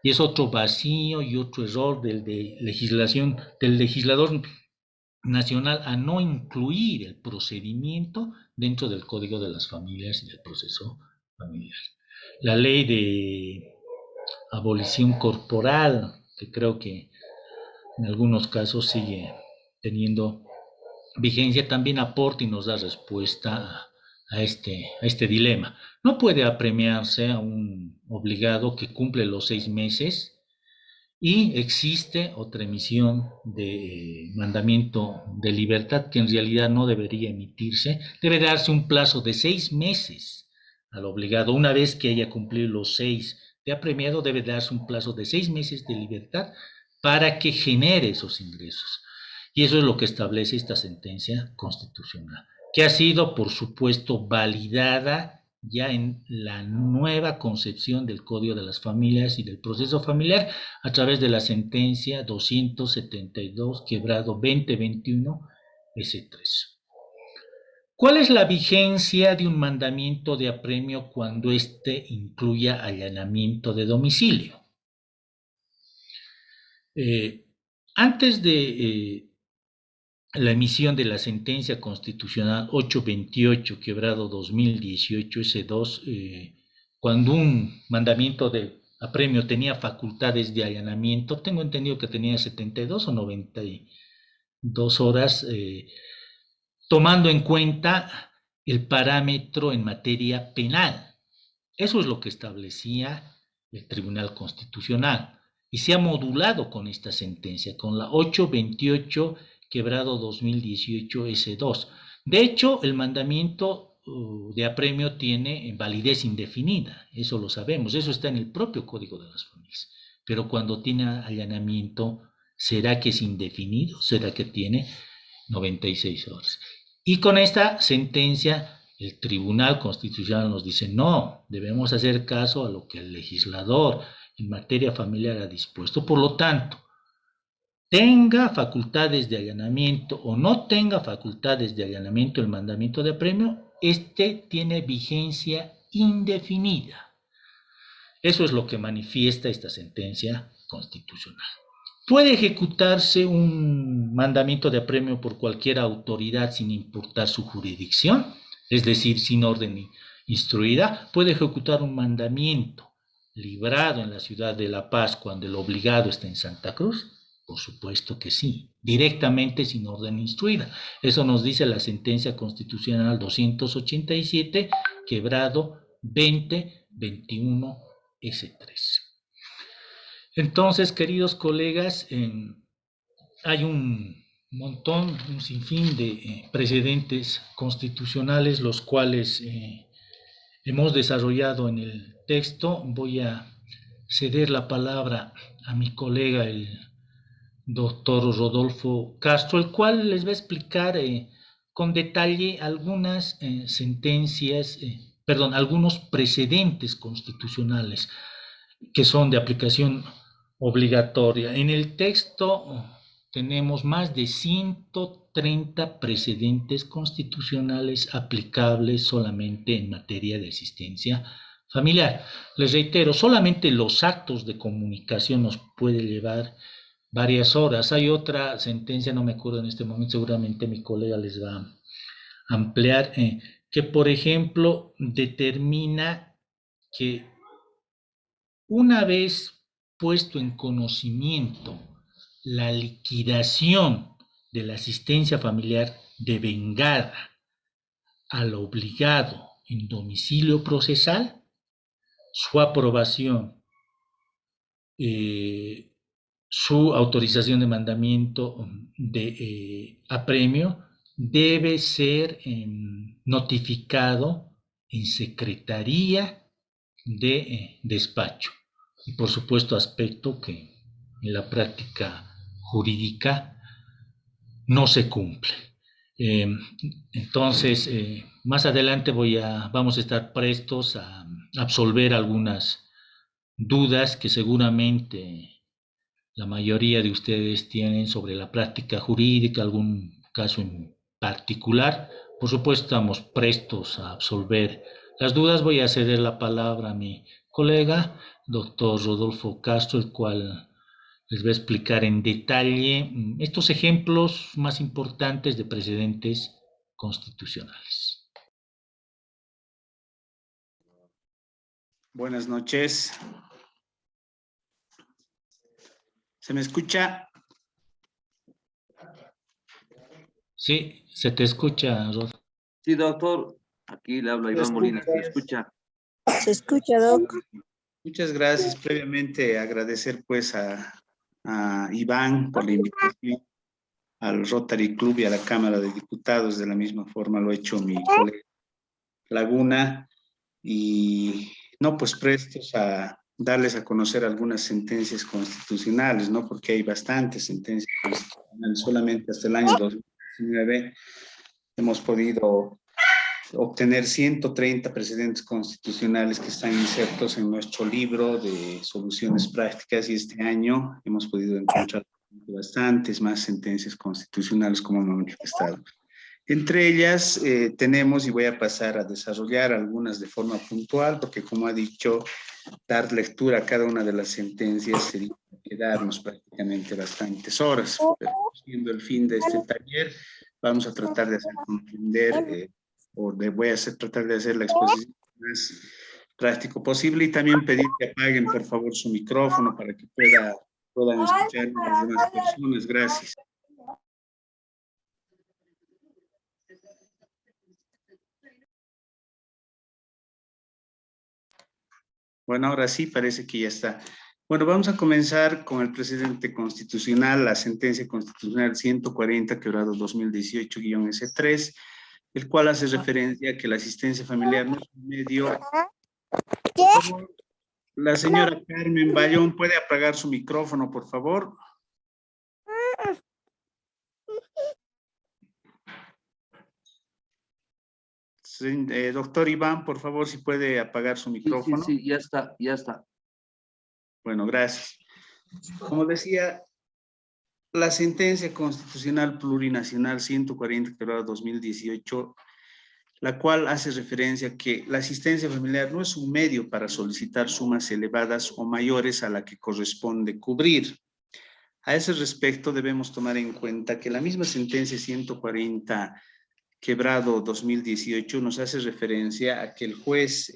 Y es otro vacío y otro error del legislador nacional a no incluir el procedimiento dentro del Código de las Familias y del proceso familiar. La ley de abolición corporal, que creo que en algunos casos sigue teniendo vigencia, también aporta y nos da respuesta a este dilema. No puede apremiarse a un obligado que cumple los 6 meses y existe otra emisión de mandamiento de libertad que en realidad no debería emitirse. Debe darse un plazo de 6 meses al obligado. Una vez que haya cumplido los 6 de apremiado, debe darse un plazo de 6 meses de libertad para que genere esos ingresos. Y eso es lo que establece esta sentencia constitucional, que ha sido, por supuesto, validada ya en la nueva concepción del Código de las Familias y del proceso familiar a través de la sentencia 272/2021 S3. ¿Cuál es la vigencia de un mandamiento de apremio cuando éste incluya allanamiento de domicilio? Antes de la emisión de la sentencia constitucional 828/2018 S2, cuando un mandamiento de apremio tenía facultades de allanamiento, tengo entendido que tenía 72 o 92 horas, tomando en cuenta el parámetro en materia penal. Eso es lo que establecía el Tribunal Constitucional y se ha modulado con esta sentencia, con la 828/2018 S2. De hecho, el mandamiento de apremio tiene validez indefinida, eso lo sabemos, eso está en el propio Código de las Familias. Pero cuando tiene allanamiento, ¿será que es indefinido? ¿Será que tiene 96 horas? Y con esta sentencia, el Tribunal Constitucional nos dice, no, debemos hacer caso a lo que el legislador en materia familiar ha dispuesto. Por lo tanto, tenga facultades de allanamiento o no tenga facultades de allanamiento el mandamiento de apremio, este tiene vigencia indefinida. Eso es lo que manifiesta esta sentencia constitucional. ¿Puede ejecutarse un mandamiento de apremio por cualquier autoridad sin importar su jurisdicción? Es decir, sin orden instruida. ¿Puede ejecutar un mandamiento librado en la ciudad de La Paz cuando el obligado está en Santa Cruz? Por supuesto que sí, directamente sin orden instruida. Eso nos dice la sentencia constitucional 287/2021 S3. Entonces, queridos colegas, hay un sinfín de precedentes constitucionales, los cuales hemos desarrollado en el texto. Voy a ceder la palabra a mi colega, el doctor Rodolfo Castro, el cual les va a explicar con detalle algunas algunos precedentes constitucionales que son de aplicación obligatoria. En el texto tenemos más de 130 precedentes constitucionales aplicables solamente en materia de asistencia familiar. Les reitero, solamente los actos de comunicación nos puede llevar varias horas. Hay otra sentencia, no me acuerdo en este momento, seguramente mi colega les va a ampliar, que por ejemplo determina que una vez puesto en conocimiento la liquidación de la asistencia familiar devengada al obligado en domicilio procesal, su aprobación, su autorización de mandamiento de apremio debe ser notificado en Secretaría de Despacho. Y por supuesto, aspecto que en la práctica jurídica no se cumple. Entonces, más adelante vamos a estar prestos a absolver algunas dudas que seguramente la mayoría de ustedes tienen sobre la práctica jurídica, algún caso en particular. Por supuesto, estamos prestos a absolver las dudas. Voy a ceder la palabra a mi colega, doctor Rodolfo Castro, el cual les va a explicar en detalle estos ejemplos más importantes de precedentes constitucionales. Buenas noches. ¿Se me escucha? Sí, se te escucha, Rodolfo. Sí, doctor. Aquí le habla Iván Molina. ¿Se escucha? Se escucha, Doc. Muchas gracias. Previamente agradecer pues a Iván por la invitación al Rotary Club y a la Cámara de Diputados. De la misma forma lo ha hecho mi colega Laguna. Y no, pues prestos a darles a conocer algunas sentencias constitucionales, ¿no? Porque hay bastantes sentencias constitucionales. Solamente hasta el año 2019 hemos podido obtener 130 precedentes constitucionales que están insertos en nuestro libro de soluciones prácticas, y este año hemos podido encontrar bastantes más sentencias constitucionales, como hemos manifestado. Entre ellas tenemos, y voy a pasar a desarrollar algunas de forma puntual, porque como ha dicho, dar lectura a cada una de las sentencias sería quedarnos prácticamente bastantes horas. Pero siendo el fin de este taller, vamos a tratar de hacer comprender, tratar de hacer la exposición más práctico posible, y también pedir que apaguen por favor su micrófono para que puedan escuchar a las demás personas. Gracias. Bueno, ahora sí, parece que ya está. Bueno, vamos a comenzar con el precedente constitucional, la sentencia constitucional 140, quebrado 2018-S3, el cual hace referencia a que la asistencia familiar no es un medio. Por favor, la señora Carmen Bayón, ¿puede apagar su micrófono, por favor? Doctor Iván, por favor, si puede apagar su micrófono. Sí, ya está, ya está. Bueno, gracias. Como decía, la sentencia constitucional plurinacional 140/2018, la cual hace referencia a que la asistencia familiar no es un medio para solicitar sumas elevadas o mayores a la que corresponde cubrir. A ese respecto debemos tomar en cuenta que la misma sentencia 140/2018 nos hace referencia a que el juez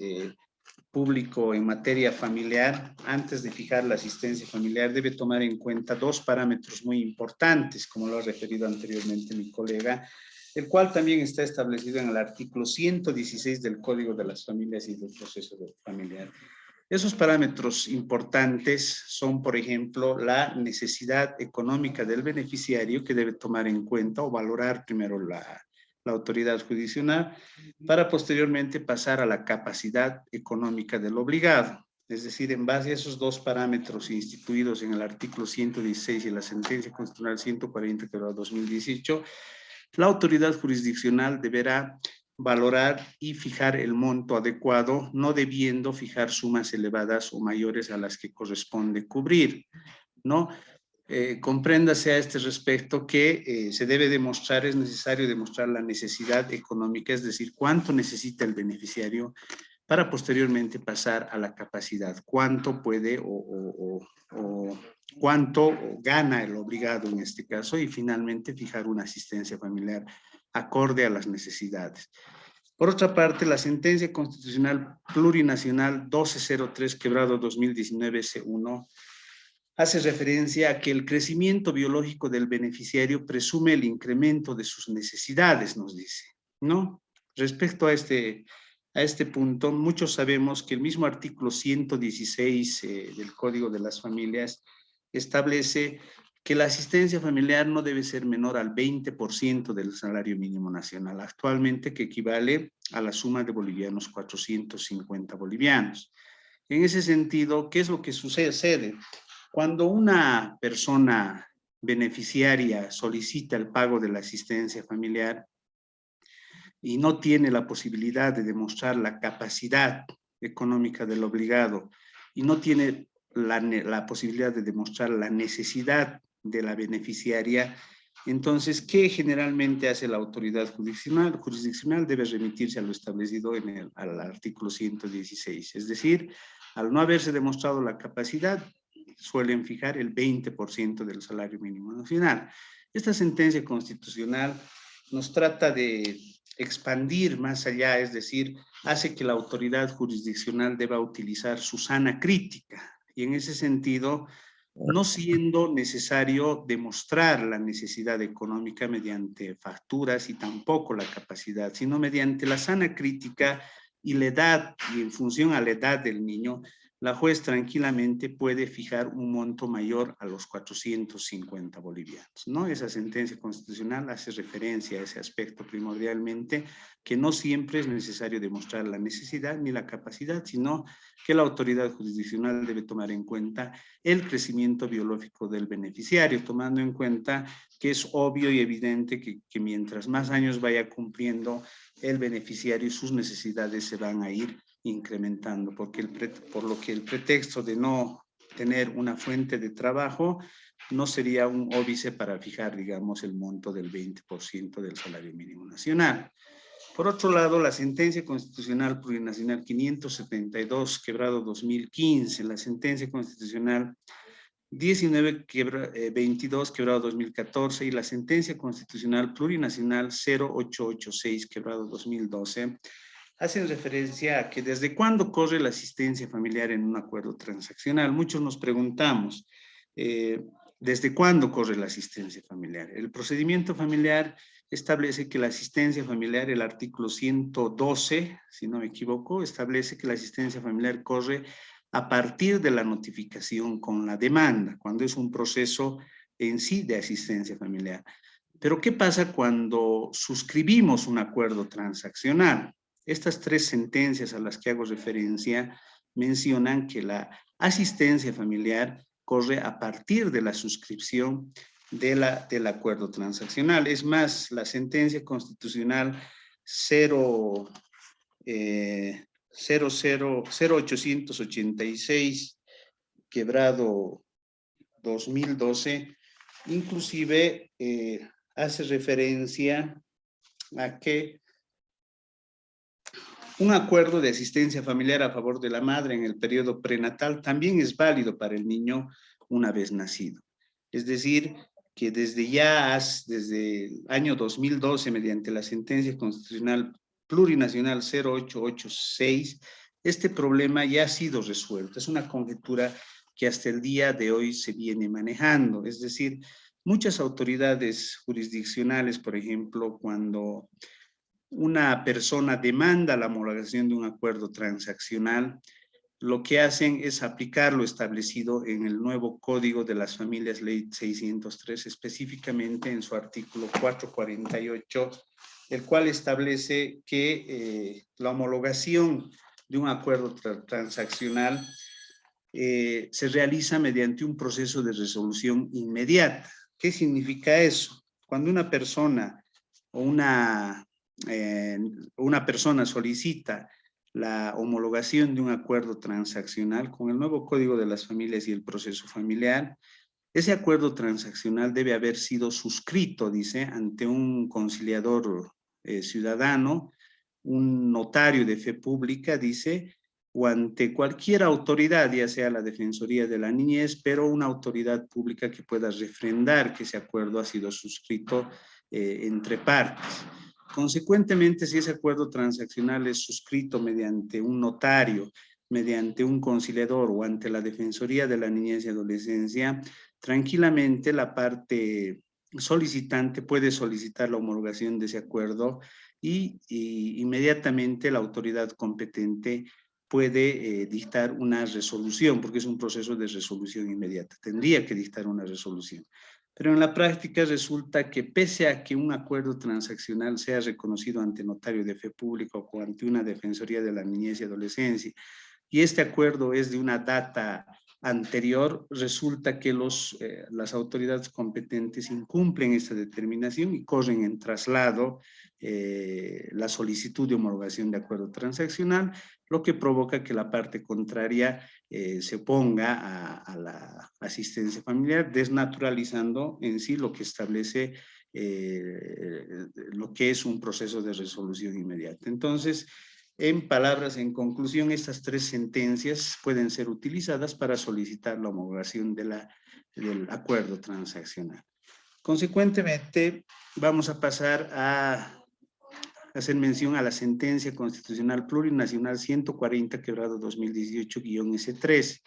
público en materia familiar, antes de fijar la asistencia familiar, debe tomar en cuenta dos parámetros muy importantes, como lo ha referido anteriormente mi colega, el cual también está establecido en el artículo 116 del Código de las Familias y del Proceso familiar. Esos parámetros importantes son, por ejemplo, la necesidad económica del beneficiario, que debe tomar en cuenta o valorar primero la autoridad judicial, para posteriormente pasar a la capacidad económica del obligado. Es decir, en base a esos dos parámetros instituidos en el artículo 116 y la sentencia constitucional 140/2018, la autoridad jurisdiccional deberá valorar y fijar el monto adecuado, no debiendo fijar sumas elevadas o mayores a las que corresponde cubrir, ¿no? Compréndase a este respecto que se debe demostrar, es necesario demostrar la necesidad económica, es decir, cuánto necesita el beneficiario para posteriormente pasar a la capacidad, cuánto puede o cuánto gana el obligado en este caso, y finalmente fijar una asistencia familiar acorde a las necesidades. Por otra parte, la sentencia constitucional plurinacional 1203/2019-C1 hace referencia a que el crecimiento biológico del beneficiario presume el incremento de sus necesidades, nos dice, ¿no? Respecto a este a este punto, muchos sabemos que el mismo artículo 116 del Código de las Familias establece que la asistencia familiar no debe ser menor al 20% del salario mínimo nacional, actualmente que equivale a la suma de bolivianos 450 bolivianos. En ese sentido, ¿qué es lo que sucede? Cuando una persona beneficiaria solicita el pago de la asistencia familiar y no tiene la posibilidad de demostrar la capacidad económica del obligado y no tiene la posibilidad de demostrar la necesidad de la beneficiaria, entonces, ¿qué generalmente hace la autoridad jurisdiccional? Jurisdiccional debe remitirse a lo establecido al artículo 116, es decir, al no haberse demostrado la capacidad, suelen fijar el 20% del salario mínimo nacional. Esta sentencia constitucional nos trata de expandir más allá, es decir, hace que la autoridad jurisdiccional deba utilizar su sana crítica, y en ese sentido, no siendo necesario demostrar la necesidad económica mediante facturas y tampoco la capacidad, sino mediante la sana crítica y la edad, y en función a la edad del niño, la juez tranquilamente puede fijar un monto mayor a los 450 bolivianos, ¿no? Esa sentencia constitucional hace referencia a ese aspecto primordialmente, que no siempre es necesario demostrar la necesidad ni la capacidad, sino que la autoridad jurisdiccional debe tomar en cuenta el crecimiento biológico del beneficiario, tomando en cuenta que es obvio y evidente que mientras más años vaya cumpliendo el beneficiario, sus necesidades se van a ir incrementando, por lo que el pretexto de no tener una fuente de trabajo no sería un óbice para fijar, digamos, el monto del 20% del salario mínimo nacional. Por otro lado, la sentencia constitucional plurinacional 572, quebrado 2015, la sentencia constitucional 19-22, quebrado 2014, y la sentencia constitucional plurinacional 0886, quebrado 2012, hacen referencia a que desde cuándo corre la asistencia familiar en un acuerdo transaccional. Muchos nos preguntamos, ¿desde cuándo corre la asistencia familiar? El procedimiento familiar establece que la asistencia familiar, el artículo 112, si no me equivoco, establece que la asistencia familiar corre a partir de la notificación con la demanda, cuando es un proceso en sí de asistencia familiar. Pero ¿qué pasa cuando suscribimos un acuerdo transaccional? Estas tres sentencias a las que hago referencia mencionan que la asistencia familiar corre a partir de la suscripción del acuerdo transaccional. Es más, la sentencia constitucional 0886, quebrado 2012, inclusive hace referencia a que un acuerdo de asistencia familiar a favor de la madre en el periodo prenatal también es válido para el niño una vez nacido. Es decir, que desde el año 2012, mediante la sentencia constitucional plurinacional 0886, este problema ya ha sido resuelto. Es una conjetura que hasta el día de hoy se viene manejando. Es decir, muchas autoridades jurisdiccionales, por ejemplo, cuando una persona demanda la homologación de un acuerdo transaccional, lo que hacen es aplicar lo establecido en el nuevo Código de las Familias, Ley 603, específicamente en su artículo 448, el cual establece que la homologación de un acuerdo transaccional se realiza mediante un proceso de resolución inmediata. ¿Qué significa eso? Cuando una persona o una persona solicita la homologación de un acuerdo transaccional con el nuevo Código de las Familias y el proceso familiar, ese acuerdo transaccional debe haber sido suscrito, dice, ante un conciliador ciudadano, un notario de fe pública, dice, o ante cualquier autoridad, ya sea la Defensoría de la Niñez, pero una autoridad pública que pueda refrendar que ese acuerdo ha sido suscrito entre partes. Consecuentemente, si ese acuerdo transaccional es suscrito mediante un notario, mediante un conciliador o ante la Defensoría de la Niñez y Adolescencia, tranquilamente la parte solicitante puede solicitar la homologación de ese acuerdo y inmediatamente la autoridad competente puede dictar una resolución, porque es un proceso de resolución inmediata. Tendría que dictar una resolución. Pero en la práctica resulta que pese a que un acuerdo transaccional sea reconocido ante notario de fe pública o ante una defensoría de la niñez y adolescencia, y este acuerdo es de una data anterior, resulta que las autoridades competentes incumplen esta determinación y corren en traslado la solicitud de homologación de acuerdo transaccional, lo que provoca que la parte contraria se oponga a la asistencia familiar, desnaturalizando en sí lo que establece lo que es un proceso de resolución inmediata. Entonces, en palabras, en conclusión, estas tres sentencias pueden ser utilizadas para solicitar la homologación del acuerdo transaccional. Consecuentemente, vamos a pasar a hacer mención a la sentencia constitucional plurinacional 140/2018-S3,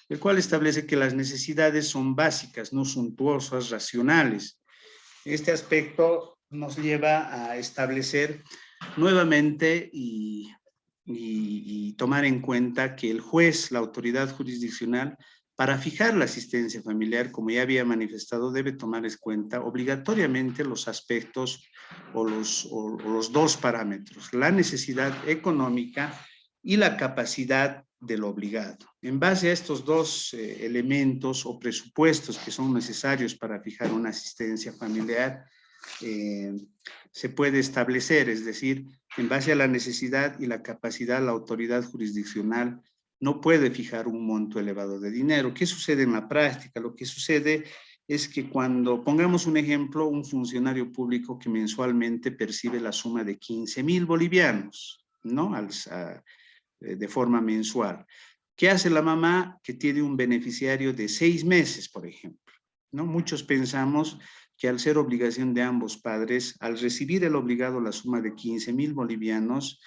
el cual establece que las necesidades son básicas, no suntuosas, racionales. Este aspecto nos lleva a establecer nuevamente y tomar en cuenta que el juez, la autoridad jurisdiccional, para fijar la asistencia familiar, como ya había manifestado, debe tomar en cuenta obligatoriamente los aspectos o los dos parámetros, la necesidad económica y la capacidad del obligado. En base a estos dos elementos o presupuestos que son necesarios para fijar una asistencia familiar, se puede establecer, es decir, en base a la necesidad y la capacidad, la autoridad jurisdiccional no puede fijar un monto elevado de dinero. ¿Qué sucede en la práctica? Lo que sucede es que cuando, pongamos un ejemplo, un funcionario público que mensualmente percibe la suma de 15,000 bolivianos, ¿no? De forma mensual. ¿Qué hace la mamá que tiene un beneficiario de 6 meses, por ejemplo? ¿No? Muchos pensamos que al ser obligación de ambos padres, al recibir el obligado la suma de 15,000 bolivianos,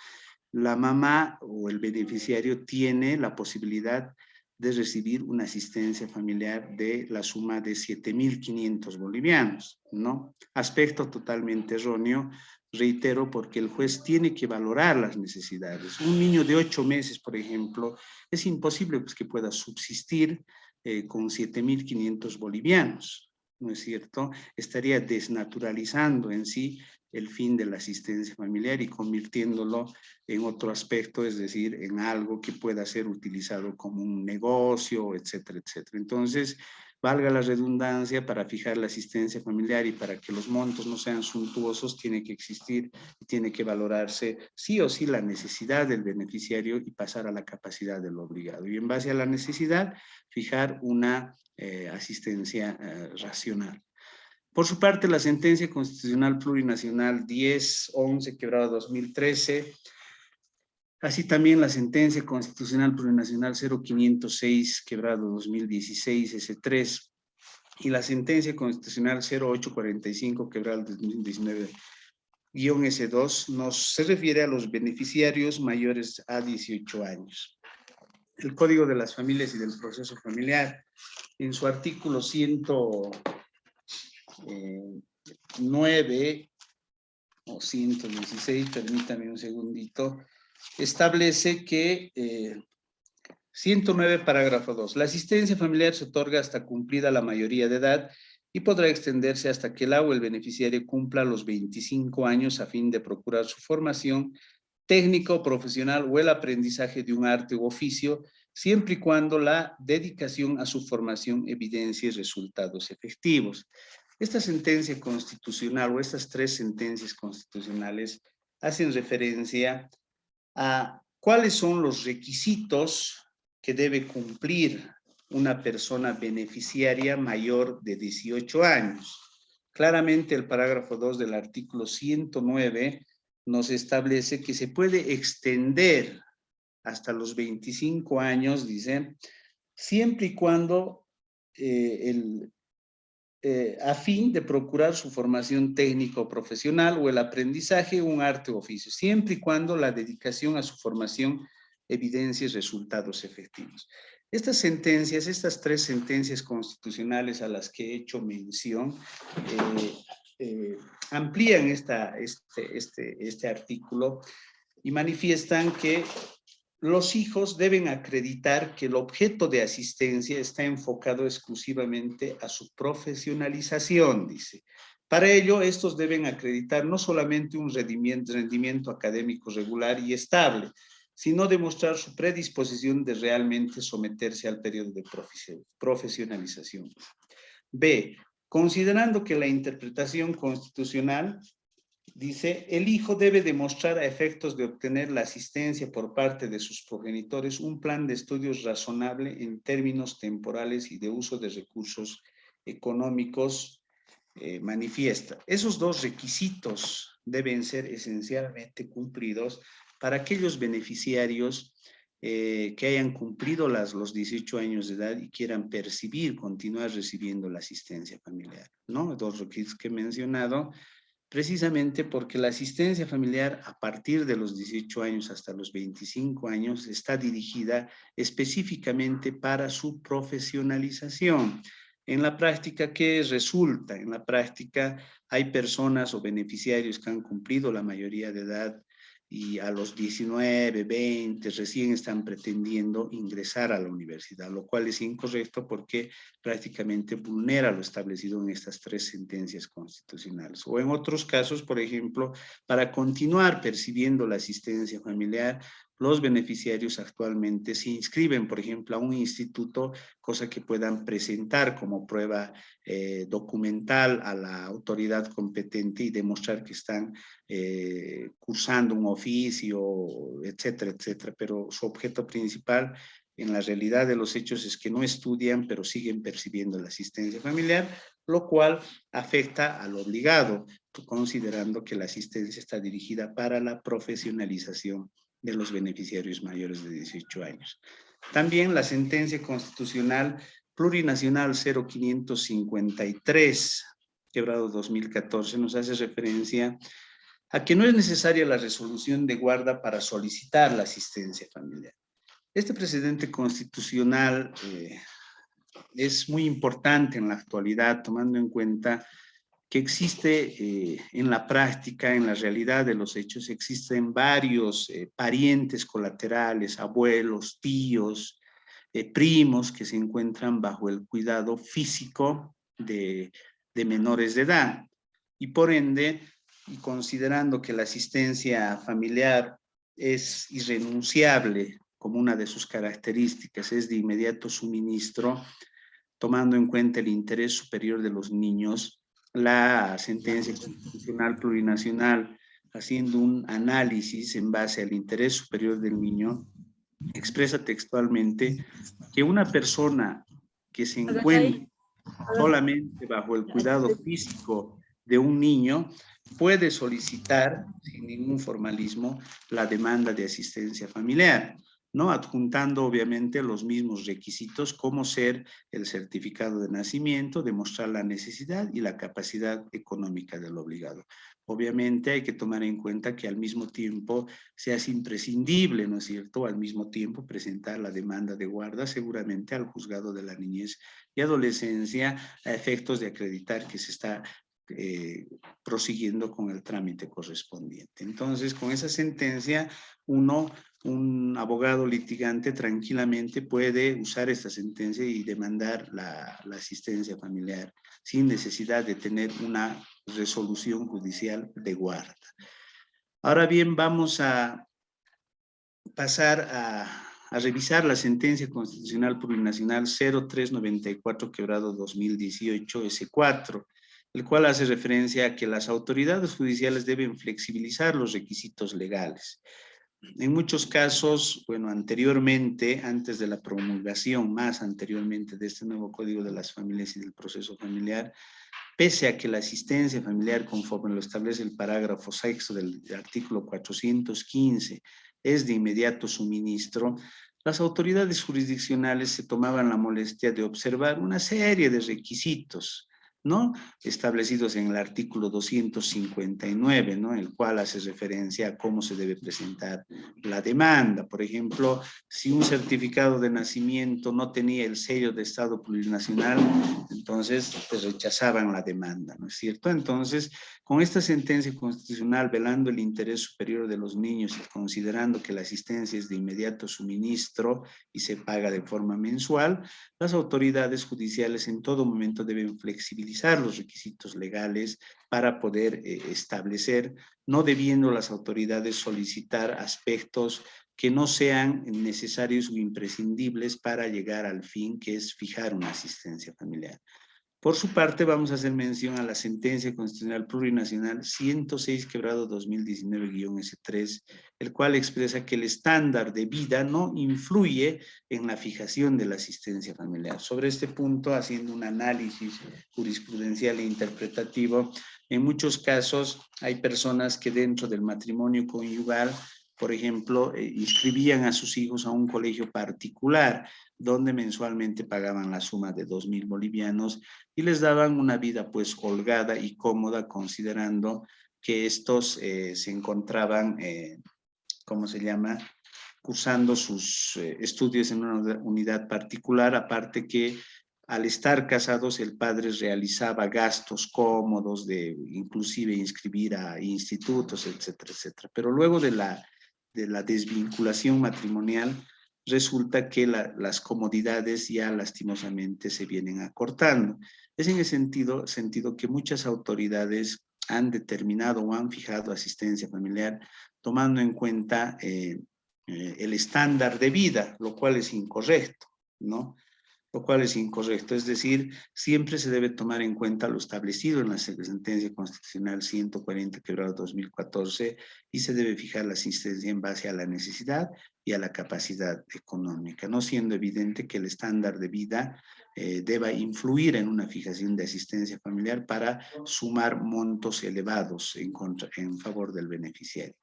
la mamá o el beneficiario tiene la posibilidad de recibir una asistencia familiar de la suma de 7,500 bolivianos, ¿no? Aspecto totalmente erróneo, reitero, porque el juez tiene que valorar las necesidades. Un niño de 8 meses, por ejemplo, es imposible pues, que pueda subsistir con 7,500 bolivianos, ¿no es cierto? Estaría desnaturalizando en sí el fin de la asistencia familiar y convirtiéndolo en otro aspecto, es decir, en algo que pueda ser utilizado como un negocio, etcétera, etcétera. Entonces, valga la redundancia, para fijar la asistencia familiar y para que los montos no sean suntuosos, tiene que existir y tiene que valorarse sí o sí la necesidad del beneficiario y pasar a la capacidad del obligado. Y en base a la necesidad, fijar una asistencia racional. Por su parte, la sentencia constitucional plurinacional 10-11/2013, así también la sentencia constitucional plurinacional 0506/2016, S3, y la sentencia constitucional 0845/2019, S2, se refiere a los beneficiarios mayores a 18 años. El Código de las Familias y del Proceso Familiar, en su artículo 109 o 116, permítame un segundito, establece que 109, parágrafo 2, la asistencia familiar se otorga hasta cumplida la mayoría de edad y podrá extenderse hasta que el o el beneficiario cumpla los 25 años a fin de procurar su formación técnica o profesional o el aprendizaje de un arte u oficio, siempre y cuando la dedicación a su formación evidencie resultados efectivos. Esta sentencia constitucional o estas tres sentencias constitucionales hacen referencia a cuáles son los requisitos que debe cumplir una persona beneficiaria mayor de 18 años. Claramente el parágrafo 2 del artículo 109 nos establece que se puede extender hasta los 25 años, dice, siempre y cuando a fin de procurar su formación técnico profesional o el aprendizaje de un arte o oficio, siempre y cuando la dedicación a su formación evidencie resultados efectivos. Estas sentencias, estas tres sentencias constitucionales a las que he hecho mención, amplían este artículo y manifiestan que los hijos deben acreditar que el objeto de asistencia está enfocado exclusivamente a su profesionalización, dice. Para ello, estos deben acreditar no solamente un rendimiento académico regular y estable, sino demostrar su predisposición de realmente someterse al periodo de profesionalización. B, considerando que la interpretación constitucional dice, el hijo debe demostrar a efectos de obtener la asistencia por parte de sus progenitores un plan de estudios razonable en términos temporales y de uso de recursos económicos, manifiesta. Esos dos requisitos deben ser esencialmente cumplidos para aquellos beneficiarios que hayan cumplido los 18 años de edad y quieran continuar recibiendo la asistencia familiar, ¿no? Dos requisitos que he mencionado, precisamente porque la asistencia familiar a partir de los 18 años hasta los 25 años está dirigida específicamente para su profesionalización. En la práctica, ¿qué resulta? En la práctica hay personas o beneficiarios que han cumplido la mayoría de edad y a los 19, 20 recién están pretendiendo ingresar a la universidad, lo cual es incorrecto porque prácticamente vulnera lo establecido en estas 3 sentencias constitucionales. O en otros casos, por ejemplo, para continuar percibiendo la asistencia familiar, los beneficiarios actualmente se inscriben, por ejemplo, a un instituto, cosa que puedan presentar como prueba documental a la autoridad competente y demostrar que están cursando un oficio, etcétera, etcétera. Pero su objeto principal en la realidad de los hechos es que no estudian, pero siguen percibiendo la asistencia familiar, lo cual afecta al obligado, considerando que la asistencia está dirigida para la profesionalización de los beneficiarios mayores de 18 años. También la sentencia constitucional plurinacional 0553, quebrado 2014, nos hace referencia a que no es necesaria la resolución de guarda para solicitar la asistencia familiar. Este precedente constitucional es muy importante en la actualidad, tomando en cuenta que existe en la práctica, en la realidad de los hechos, existen varios parientes colaterales, abuelos, tíos, primos que se encuentran bajo el cuidado físico de menores de edad. Y por ende, y considerando que la asistencia familiar es irrenunciable como una de sus características, es de inmediato suministro, tomando en cuenta el interés superior de los niños, la sentencia constitucional plurinacional, haciendo un análisis en base al interés superior del niño, expresa textualmente que una persona que se encuentre solamente bajo el cuidado físico de un niño puede solicitar, sin ningún formalismo, la demanda de asistencia familiar, ¿no? Adjuntando obviamente los mismos requisitos como ser el certificado de nacimiento, demostrar la necesidad y la capacidad económica del obligado. Obviamente hay que tomar en cuenta que al mismo tiempo se hace imprescindible, ¿no es cierto?, al mismo tiempo presentar la demanda de guarda seguramente al juzgado de la niñez y adolescencia a efectos de acreditar que se está prosiguiendo con el trámite correspondiente. Entonces, con esa sentencia, un abogado litigante tranquilamente puede usar esta sentencia y demandar la asistencia familiar sin necesidad de tener una resolución judicial de guarda. Ahora bien, vamos a pasar a revisar la sentencia constitucional plurinacional 0394 quebrado 2018 S4, el cual hace referencia a que las autoridades judiciales deben flexibilizar los requisitos legales. En muchos casos, bueno, anteriormente, antes de la promulgación, más anteriormente de este nuevo Código de las Familias y del Proceso Familiar, pese a que la asistencia familiar, conforme lo establece el parágrafo 6 del artículo 415, es de inmediato suministro, las autoridades jurisdiccionales se tomaban la molestia de observar una serie de requisitos ¿no? Establecidos en el artículo 259, ¿no? El cual hace referencia a cómo se debe presentar la demanda. Por ejemplo, si un certificado de nacimiento no tenía el sello de Estado plurinacional, entonces pues, rechazaban la demanda, ¿no es cierto? Entonces, con esta sentencia constitucional, velando el interés superior de los niños y considerando que la asistencia es de inmediato suministro y se paga de forma mensual, las autoridades judiciales en todo momento deben flexibilizar los requisitos legales para poder establecer, no debiendo las autoridades solicitar aspectos que no sean necesarios o imprescindibles para llegar al fin, que es fijar una asistencia familiar. Por su parte, vamos a hacer mención a la sentencia constitucional plurinacional 106/2019-S3, el cual expresa que el estándar de vida no influye en la fijación de la asistencia familiar. Sobre este punto, haciendo un análisis jurisprudencial e interpretativo, en muchos casos hay personas que dentro del matrimonio conyugal, por ejemplo, inscribían a sus hijos a un colegio particular, donde mensualmente pagaban la suma de 2.000 bolivianos y les daban una vida pues holgada y cómoda, considerando que estos se encontraban, ¿cómo se llama?, cursando sus estudios en una unidad particular, aparte que al estar casados el padre realizaba gastos cómodos de inclusive inscribir a institutos, etcétera, etcétera. Pero luego de la desvinculación matrimonial, resulta que las comodidades ya lastimosamente se vienen acortando. Es en ese sentido que muchas autoridades han determinado o han fijado asistencia familiar tomando en cuenta el estándar de vida, lo cual es incorrecto, ¿no? Lo cual es incorrecto, es decir, siempre se debe tomar en cuenta lo establecido en la sentencia constitucional 140/2014 y se debe fijar la asistencia en base a la necesidad y a la capacidad económica, no siendo evidente que el estándar de vida deba influir en una fijación de asistencia familiar para sumar montos elevados en favor del beneficiario.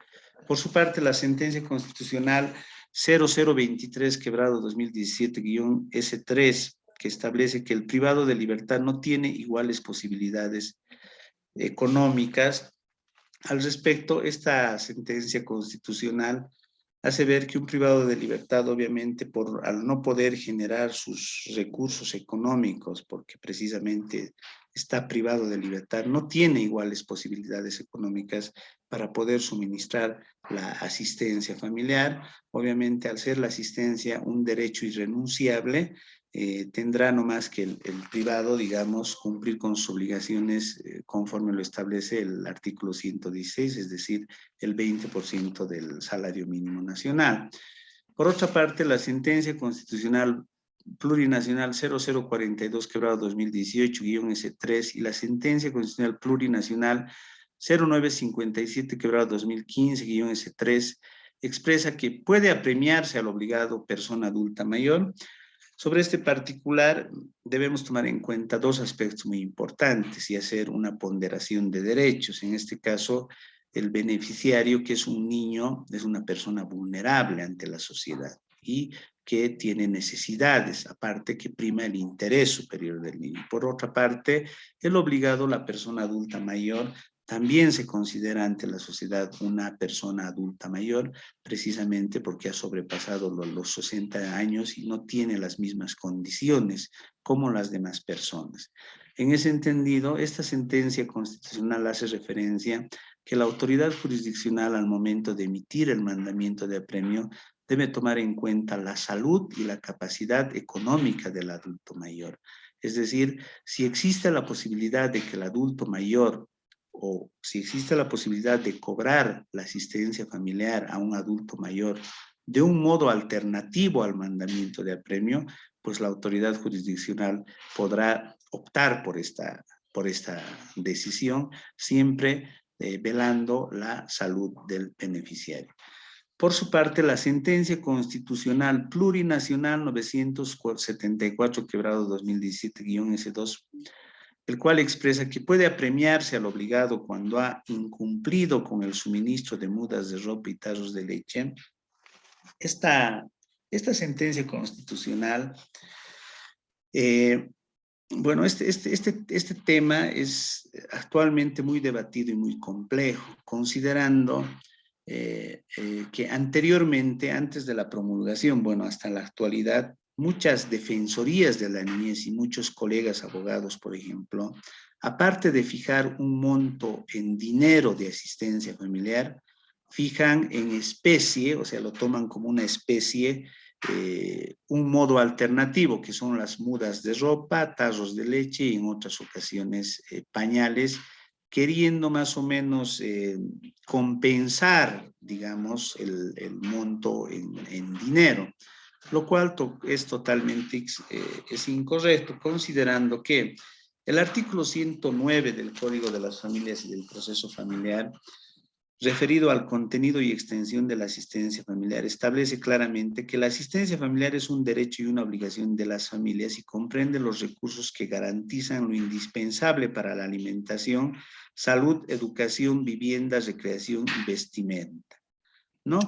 Por su parte, la sentencia constitucional 0023/2017-S3, que establece que el privado de libertad no tiene iguales posibilidades económicas. Al respecto, esta sentencia constitucional hace ver que un privado de libertad, obviamente, al no poder generar sus recursos económicos, porque precisamente está privado de libertad, no tiene iguales posibilidades económicas para poder suministrar la asistencia familiar. Obviamente, al ser la asistencia un derecho irrenunciable, tendrá nomás que el privado, digamos, cumplir con sus obligaciones conforme lo establece el artículo 116, es decir, el 20% del salario mínimo nacional. Por otra parte, la sentencia constitucional plurinacional 0042/2018-S3 y la sentencia constitucional plurinacional 0957/2015-S3 expresa que puede apremiarse al obligado persona adulta mayor. Sobre este particular debemos tomar en cuenta dos aspectos muy importantes y hacer una ponderación de derechos. En este caso, el beneficiario, que es un niño, es una persona vulnerable ante la sociedad y que tiene necesidades, aparte que prima el interés superior del niño. Por otra parte, el obligado, la persona adulta mayor, también se considera ante la sociedad una persona adulta mayor, precisamente porque ha sobrepasado los 60 años y no tiene las mismas condiciones como las demás personas. En ese entendido, esta sentencia constitucional hace referencia que la autoridad jurisdiccional al momento de emitir el mandamiento de apremio debe tomar en cuenta la salud y la capacidad económica del adulto mayor. Es decir, si existe la posibilidad de que el adulto mayor o si existe la posibilidad de cobrar la asistencia familiar a un adulto mayor de un modo alternativo al mandamiento de apremio, pues la autoridad jurisdiccional podrá optar por esta decisión, siempre velando la salud del beneficiario. Por su parte, la sentencia constitucional plurinacional 974/2017-S2, el cual expresa que puede apremiarse al obligado cuando ha incumplido con el suministro de mudas de ropa y tarros de leche. Esta sentencia constitucional Bueno, este tema es actualmente muy debatido y muy complejo, considerando que anteriormente, antes de la promulgación, bueno, hasta la actualidad, muchas defensorías de la niñez y muchos colegas abogados, por ejemplo, aparte de fijar un monto en dinero de asistencia familiar, fijan en especie, o sea, lo toman como una especie, un modo alternativo, que son las mudas de ropa, tarros de leche y en otras ocasiones pañales, queriendo más o menos compensar, digamos, el monto en dinero, lo cual es totalmente es incorrecto, considerando que el artículo 109 del Código de las Familias y del Proceso Familiar, referido al contenido y extensión de la asistencia familiar, establece claramente que la asistencia familiar es un derecho y una obligación de las familias y comprende los recursos que garantizan lo indispensable para la alimentación, salud, educación, vivienda, recreación y vestimenta, ¿no?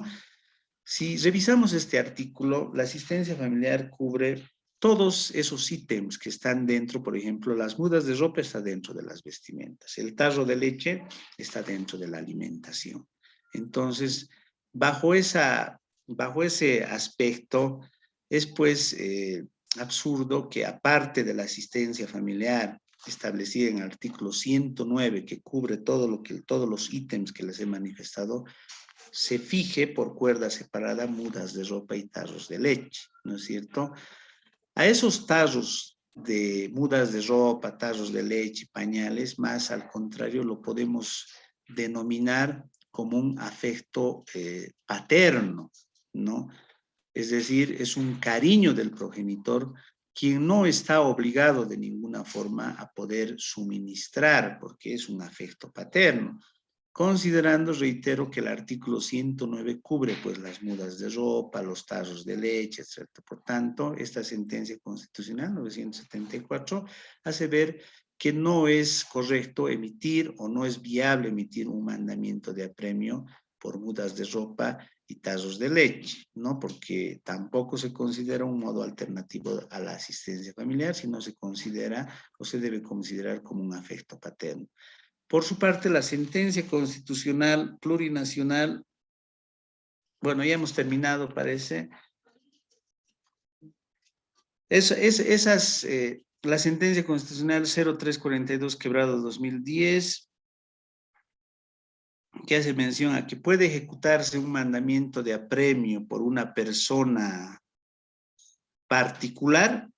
Si revisamos este artículo, la asistencia familiar cubre todos esos ítems que están dentro, por ejemplo, las mudas de ropa está dentro de las vestimentas, el tarro de leche está dentro de la alimentación. Entonces, bajo ese aspecto, es pues absurdo que aparte de la asistencia familiar establecida en el artículo 109, que cubre todos los ítems que les he manifestado, se fije por cuerda separada mudas de ropa y tarros de leche, ¿no es cierto? A esos tarros de mudas de ropa, tarros de leche, pañales, más al contrario lo podemos denominar como un afecto paterno, ¿no? Es decir, es un cariño del progenitor quien no está obligado de ninguna forma a poder suministrar, porque es un afecto paterno. Considerando, reitero, que el artículo 109 cubre pues las mudas de ropa, los tarros de leche, etc. Por tanto, esta sentencia constitucional 974 hace ver que no es correcto emitir o no es viable emitir un mandamiento de apremio por mudas de ropa y tarros de leche, ¿no? Porque tampoco se considera un modo alternativo a la asistencia familiar, sino se considera o se debe considerar como un afecto paterno. Por su parte, la sentencia constitucional plurinacional, bueno, ya hemos terminado, parece. La sentencia constitucional 0342 quebrado 2010, que hace mención a que puede ejecutarse un mandamiento de apremio por una persona particular.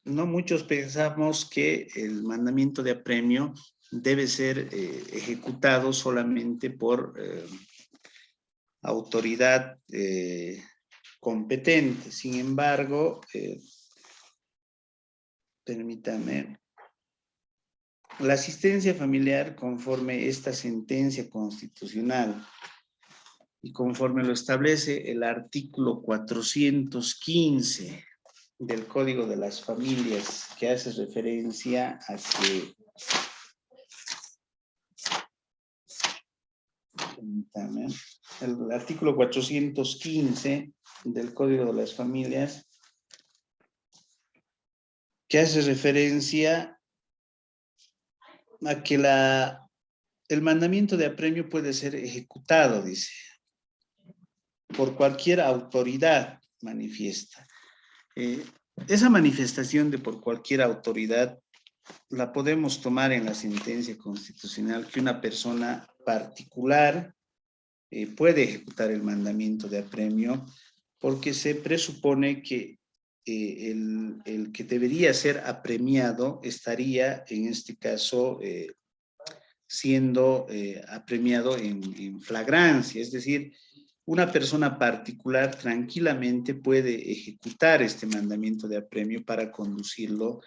No muchos pensamos que el mandamiento de apremio debe ser ejecutado solamente por autoridad competente. Sin embargo, permítame, la asistencia familiar, conforme esta sentencia constitucional y conforme lo establece el artículo 415 del Código de las Familias, que hace referencia a que, permítame, el artículo 415 del Código de las Familias, que hace referencia a que el mandamiento de apremio puede ser ejecutado, dice, por cualquier autoridad manifiesta. Esa manifestación de por cualquier autoridad la podemos tomar en la sentencia constitucional que una persona particular puede ejecutar el mandamiento de apremio porque se presupone que el que debería ser apremiado estaría, en este caso, siendo apremiado en flagrancia, es decir, una persona particular tranquilamente puede ejecutar este mandamiento de apremio para conducirlo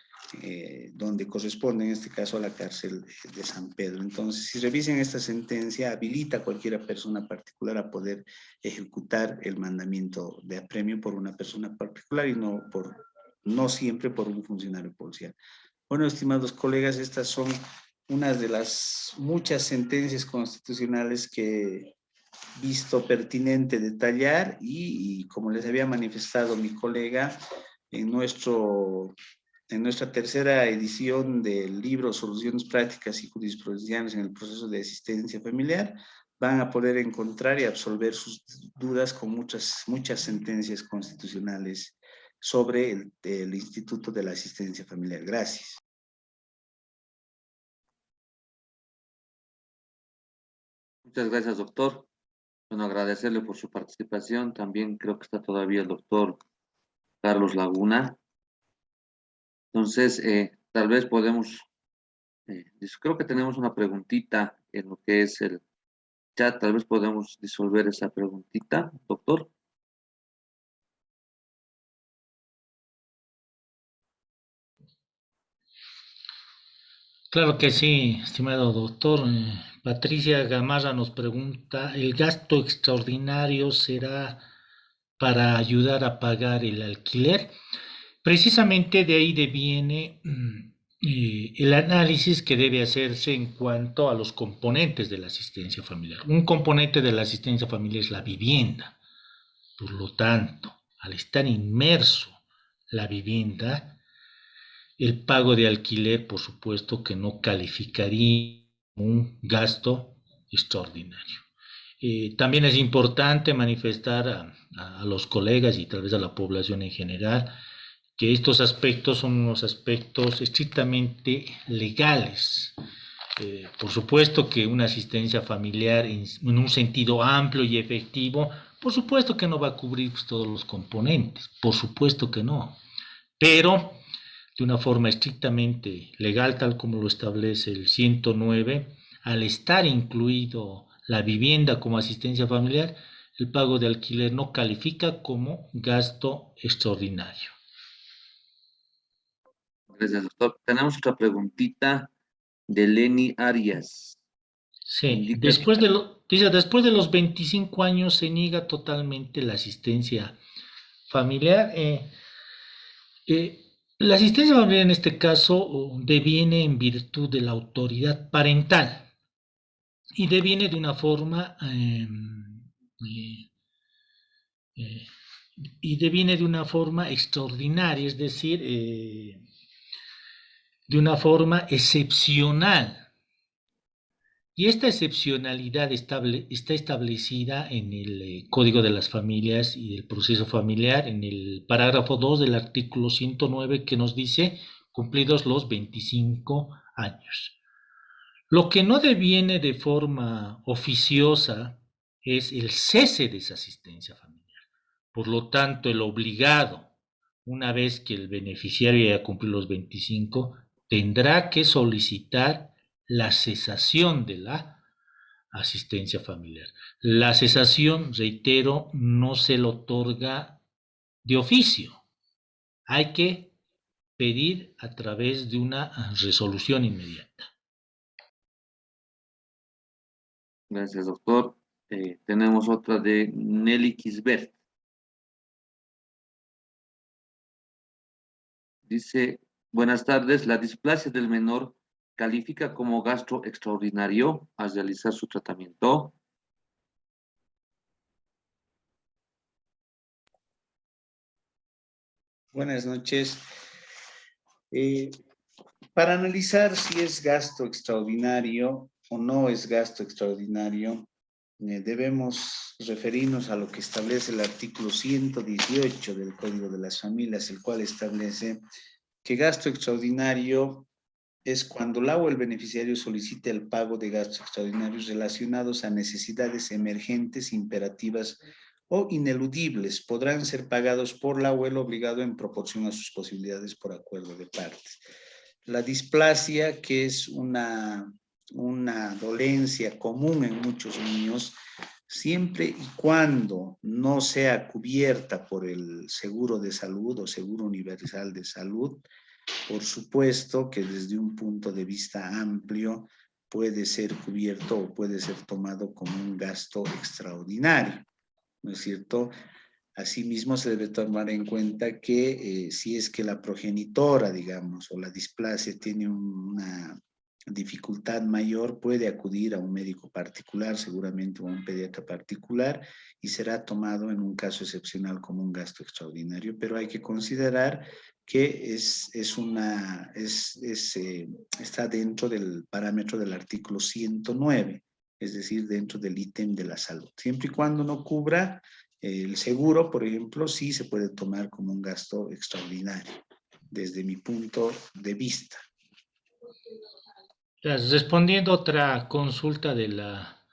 donde corresponde, en este caso a la cárcel de San Pedro. Entonces, si revisen esta sentencia, habilita a cualquier persona particular a poder ejecutar el mandamiento de apremio por una persona particular y no siempre por un funcionario policial. Bueno, estimados colegas, estas son unas de las muchas sentencias constitucionales que visto pertinente detallar y como les había manifestado mi colega, en nuestro en nuestra tercera edición del libro Soluciones Prácticas y Jurisprudenciales en el Proceso de Asistencia Familiar, van a poder encontrar y absolver sus dudas con muchas sentencias constitucionales sobre el Instituto de la Asistencia Familiar. Gracias. Muchas gracias, doctor. Bueno, agradecerle por su participación. También creo que está todavía el doctor Carlos Laguna. Entonces, tal vez podemos, creo que tenemos una preguntita en lo que es el chat. Tal vez podemos disolver esa preguntita, doctor. Claro que sí, estimado doctor. Patricia Gamarra nos pregunta, ¿el gasto extraordinario será para ayudar a pagar el alquiler? Precisamente de ahí deviene el análisis que debe hacerse en cuanto a los componentes de la asistencia familiar. Un componente de la asistencia familiar es la vivienda. Por lo tanto, al estar inmerso la vivienda, el pago de alquiler, por supuesto, que no calificaría como un gasto extraordinario. También es importante manifestar a los colegas y tal vez a la población en general que estos aspectos son unos aspectos estrictamente legales. Por supuesto que una asistencia familiar en un sentido amplio y efectivo, por supuesto que no va a cubrir pues, todos los componentes, por supuesto que no, pero de una forma estrictamente legal, tal como lo establece el 109, al estar incluido la vivienda como asistencia familiar, el pago de alquiler no califica como gasto extraordinario. Gracias, doctor. Tenemos otra preguntita de Lenny Arias. Sí, Indica que después de los 25 años se niega totalmente la asistencia familiar. La asistencia familiar en este caso deviene en virtud de la autoridad parental y deviene de una forma eh, extraordinaria, es decir, de una forma excepcional. Y esta excepcionalidad está establecida en el Código de las Familias y del Proceso Familiar, en el parágrafo 2 del artículo 109, que nos dice cumplidos los 25 años. Lo que no deviene de forma oficiosa es el cese de esa asistencia familiar. Por lo tanto, el obligado, una vez que el beneficiario haya cumplido los 25, tendrá que solicitar la cesación de la asistencia familiar. La cesación, reitero, no se le otorga de oficio. Hay que pedir a través de una resolución inmediata. Gracias, doctor. Tenemos otra de Nelly Kisbert. Dice, buenas tardes, la displasia del menor califica como gasto extraordinario al realizar su tratamiento. Buenas noches. Para analizar si es gasto extraordinario o no es gasto extraordinario, debemos referirnos a lo que establece el artículo 118 del Código de las Familias, el cual establece que gasto extraordinario es cuando la o el beneficiario solicite el pago de gastos extraordinarios relacionados a necesidades emergentes, imperativas o ineludibles. Podrán ser pagados por la o el obligado en proporción a sus posibilidades por acuerdo de partes. La displasia, que es una dolencia común en muchos niños, siempre y cuando no sea cubierta por el seguro de salud o seguro universal de salud, por supuesto que desde un punto de vista amplio puede ser cubierto o puede ser tomado como un gasto extraordinario, ¿no es cierto? Asimismo, se debe tomar en cuenta que si es que la progenitora, digamos, o la displasia tiene dificultad mayor puede acudir a un médico particular, seguramente o a un pediatra particular, y será tomado en un caso excepcional como un gasto extraordinario, pero hay que considerar que está dentro del parámetro del artículo 109, es decir, dentro del ítem de la salud. Siempre y cuando no cubra el seguro, por ejemplo, sí se puede tomar como un gasto extraordinario, desde mi punto de vista. Respondiendo a otra consulta de la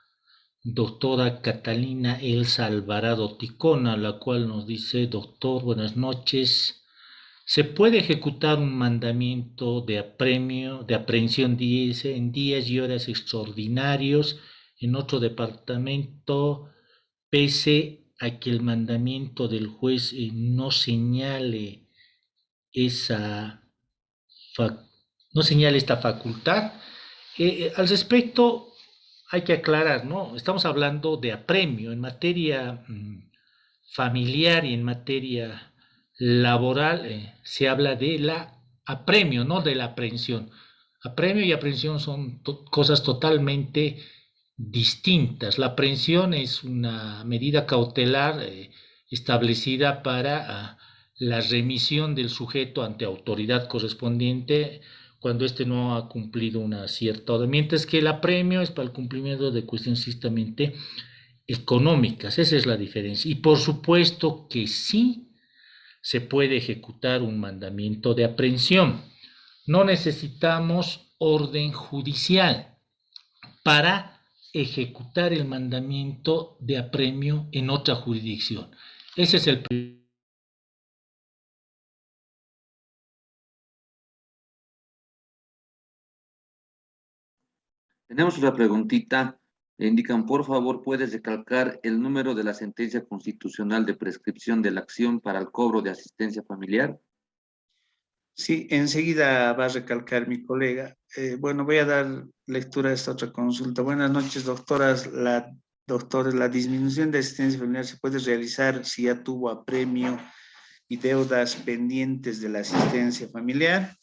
doctora Catalina Elsa Alvarado Ticona, la cual nos dice: doctor, buenas noches. ¿Se puede ejecutar un mandamiento de apremio, de aprehensión en días y horas extraordinarios en otro departamento, pese a que el mandamiento del juez no señale esa no señale esta facultad? Al respecto, hay que aclarar, ¿no? Estamos hablando de apremio en materia familiar y en materia laboral. Se habla de la apremio, no de la aprehensión. Apremio y aprehensión son cosas totalmente distintas. La aprehensión es una medida cautelar establecida para la remisión del sujeto ante autoridad correspondiente cuando éste no ha cumplido una cierta hora, mientras que el apremio es para el cumplimiento de cuestiones estrictamente económicas. Esa es la diferencia. Y por supuesto que sí se puede ejecutar un mandamiento de aprehensión. No necesitamos orden judicial para ejecutar el mandamiento de apremio en otra jurisdicción. Ese es el primer. Tenemos una preguntita. Indican, por favor, ¿puedes recalcar el número de la sentencia constitucional de prescripción de la acción para el cobro de asistencia familiar? Sí, enseguida va a recalcar mi colega. Bueno, voy a dar lectura a esta otra consulta. Buenas noches, doctoras. Doctores, la disminución de asistencia familiar se puede realizar si ya tuvo apremio y deudas pendientes de la asistencia familiar.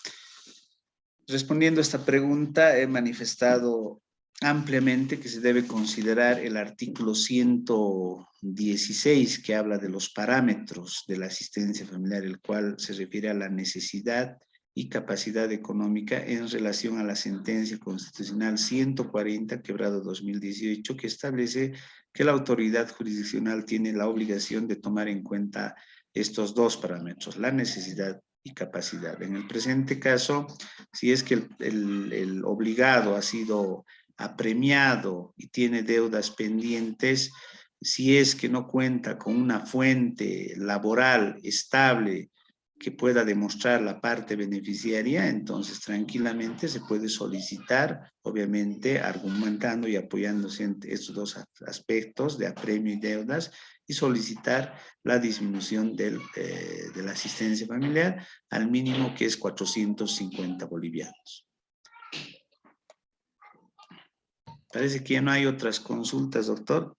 Respondiendo a esta pregunta, he manifestado ampliamente que se debe considerar el artículo 116, que habla de los parámetros de la asistencia familiar, el cual se refiere a la necesidad y capacidad económica en relación a la sentencia constitucional 140, quebrado 2018, que establece que la autoridad jurisdiccional tiene la obligación de tomar en cuenta estos dos parámetros, la necesidad y capacidad. En el presente caso, si es que el obligado ha sido apremiado y tiene deudas pendientes, si es que no cuenta con una fuente laboral estable que pueda demostrar la parte beneficiaria, entonces tranquilamente se puede solicitar, obviamente argumentando y apoyándose en estos dos aspectos de apremio y deudas, y solicitar la disminución de la asistencia familiar al mínimo, que es 450 bolivianos. Parece que ya no hay otras consultas, doctor.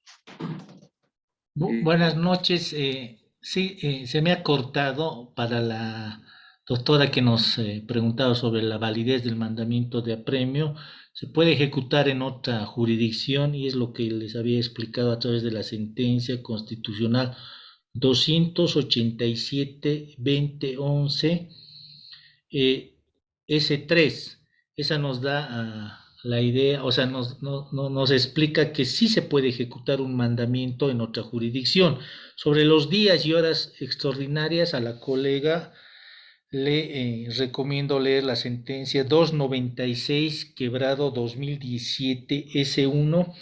Buenas noches. Sí, se me ha cortado para la doctora que nos preguntaba sobre la validez del mandamiento de apremio. Se puede ejecutar en otra jurisdicción y es lo que les había explicado a través de la sentencia constitucional 287-2011 S3. Esa nos da la idea, o sea, nos explica que sí se puede ejecutar un mandamiento en otra jurisdicción. Sobre los días y horas extraordinarias, a la colega le recomiendo leer la sentencia 296, quebrado 2017, S1,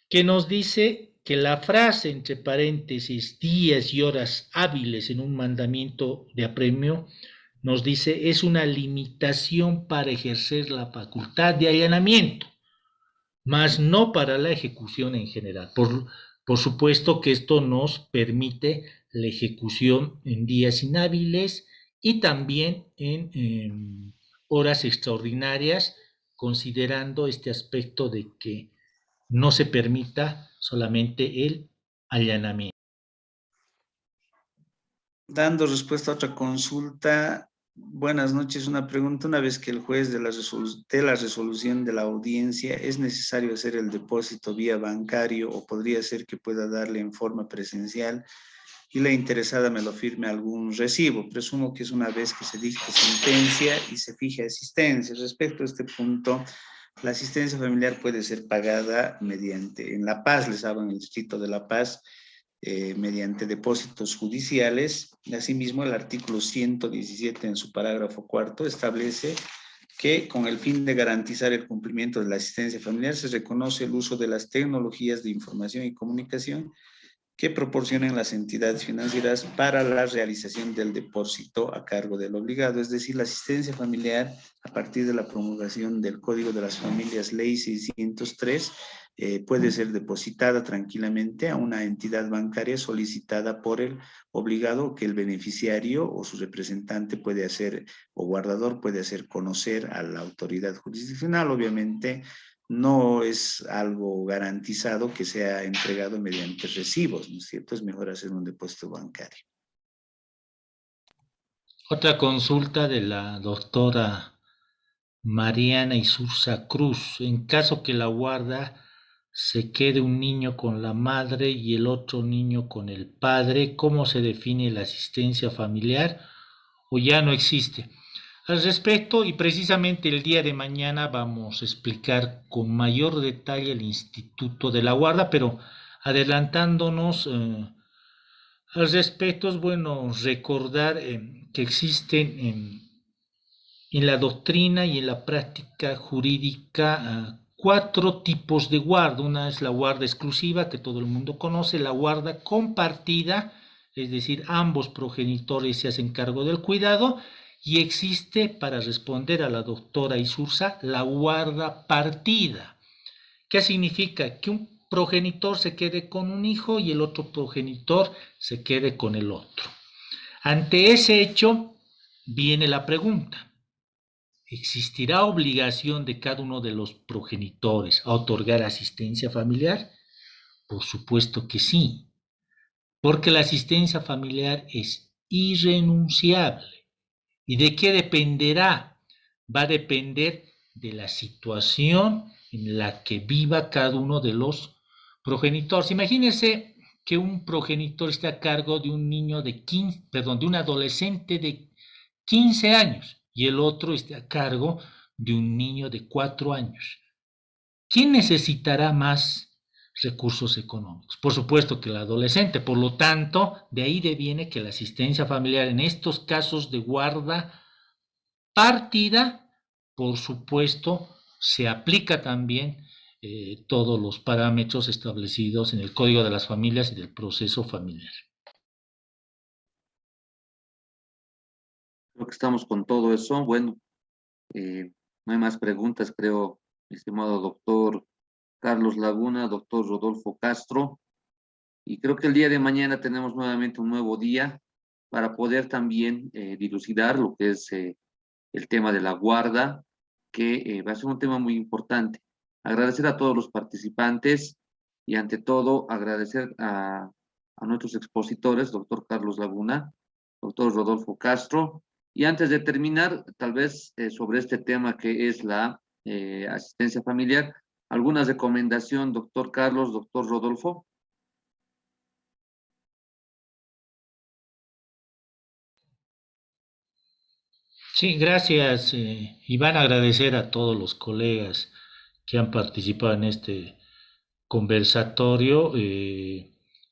que nos dice que la frase entre paréntesis días y horas hábiles en un mandamiento de apremio nos dice es una limitación para ejercer la facultad de allanamiento, mas no para la ejecución en general. Por supuesto que esto nos permite la ejecución en días inhábiles y también en horas extraordinarias, considerando este aspecto de que no se permita solamente el allanamiento. Dando respuesta a otra consulta Buenas noches. Una pregunta. Una vez que el juez de la resolución de la audiencia, ¿es necesario hacer el depósito vía bancario o podría ser que pueda darle en forma presencial y la interesada me lo firme algún recibo? Presumo que es una vez que se dicte sentencia y se fije asistencia. Respecto a este punto, la asistencia familiar puede ser pagada mediante, en La Paz, les hablo en el distrito de La Paz, mediante depósitos judiciales. Asimismo, el artículo 117 en su parágrafo cuarto establece que con el fin de garantizar el cumplimiento de la asistencia familiar se reconoce el uso de las tecnologías de información y comunicación que proporcionen las entidades financieras para la realización del depósito a cargo del obligado. Es decir, la asistencia familiar, a partir de la promulgación del Código de las Familias, Ley 603, puede ser depositada tranquilamente a una entidad bancaria solicitada por el obligado, que el beneficiario o su representante puede hacer, o guardador puede hacer conocer a la autoridad jurisdiccional. Obviamente, no es algo garantizado que sea entregado mediante recibos, ¿no es cierto? Es mejor hacer un depósito bancario. Otra consulta de la doctora Mariana Isurza Cruz. En caso que la guarda se quede un niño con la madre y el otro niño con el padre, ¿cómo se define la asistencia familiar o ya no existe? Al respecto, y precisamente el día de mañana vamos a explicar con mayor detalle el Instituto de la Guarda, pero adelantándonos al respecto, es bueno recordar que existen en la doctrina y en la práctica jurídica cuatro tipos de guarda. Una es la guarda exclusiva, que todo el mundo conoce, la guarda compartida, es decir, ambos progenitores se hacen cargo del cuidado, y existe, para responder a la doctora Isurza, la guarda partida. ¿Qué significa? Que un progenitor se quede con un hijo y el otro progenitor se quede con el otro. Ante ese hecho viene la pregunta: ¿existirá obligación de cada uno de los progenitores a otorgar asistencia familiar? Por supuesto que sí, porque la asistencia familiar es irrenunciable. ¿Y de qué dependerá? Va a depender de la situación en la que viva cada uno de los progenitores. Imagínense que un progenitor esté a cargo de un niño de de un adolescente de 15 años y el otro esté a cargo de un niño de 4 años. ¿Quién necesitará más recursos económicos? Por supuesto que el adolescente. Por lo tanto, de ahí deviene que la asistencia familiar en estos casos de guarda partida, por supuesto, se aplica también todos los parámetros establecidos en el Código de las Familias y del proceso familiar. Creo que estamos con todo eso. Bueno, no hay más preguntas, creo, estimado doctor Carlos Laguna, doctor Rodolfo Castro. Y creo que el día de mañana tenemos nuevamente un nuevo día para poder también dilucidar lo que es el tema de la guarda, que va a ser un tema muy importante. Agradecer a todos los participantes y ante todo agradecer a nuestros expositores, doctor Carlos Laguna, doctor Rodolfo Castro. Y antes de terminar, tal vez sobre este tema que es la asistencia familiar, ¿alguna recomendación, doctor Carlos, doctor Rodolfo? Sí, gracias. Y van a agradecer a todos los colegas que han participado en este conversatorio.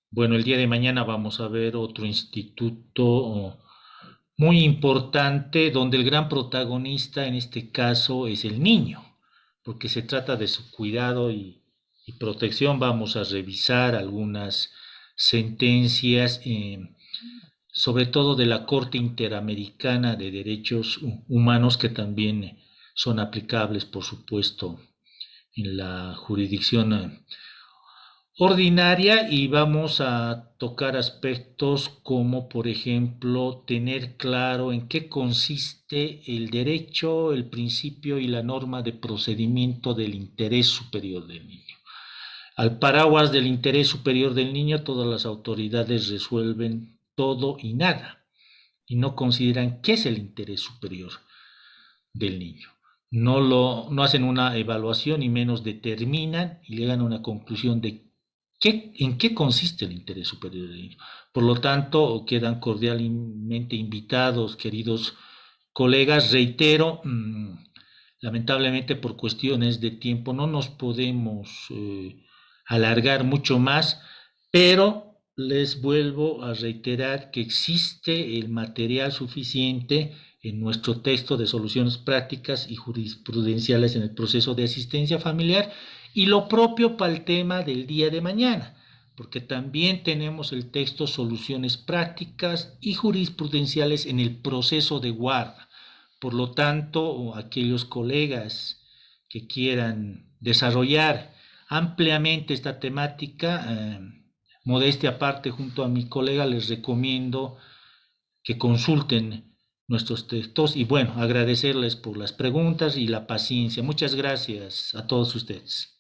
Bueno, el día de mañana vamos a ver otro instituto muy importante donde el gran protagonista en este caso es el niño, porque se trata de su cuidado y protección. Vamos a revisar algunas sentencias, sobre todo de la Corte Interamericana de Derechos Humanos, que también son aplicables, por supuesto, en la jurisdicción ordinaria, y vamos a tocar aspectos como, por ejemplo, tener claro en qué consiste el derecho, el principio y la norma de procedimiento del interés superior del niño. Al paraguas del interés superior del niño, todas las autoridades resuelven todo y nada. y no consideran qué es el interés superior del niño. No hacen una evaluación y menos determinan y llegan a una conclusión de en qué consiste el interés superior del niño. Por lo tanto, quedan cordialmente invitados, queridos colegas. Reitero, lamentablemente por cuestiones de tiempo no nos podemos alargar mucho más, pero les vuelvo a reiterar que existe el material suficiente en nuestro texto de soluciones prácticas y jurisprudenciales en el proceso de asistencia familiar, y lo propio para el tema del día de mañana, porque también tenemos el texto soluciones prácticas y jurisprudenciales en el proceso de guarda. Por lo tanto, aquellos colegas que quieran desarrollar ampliamente esta temática, modestia aparte, junto a mi colega, les recomiendo que consulten nuestros textos y bueno, agradecerles por las preguntas y la paciencia. Muchas gracias a todos ustedes.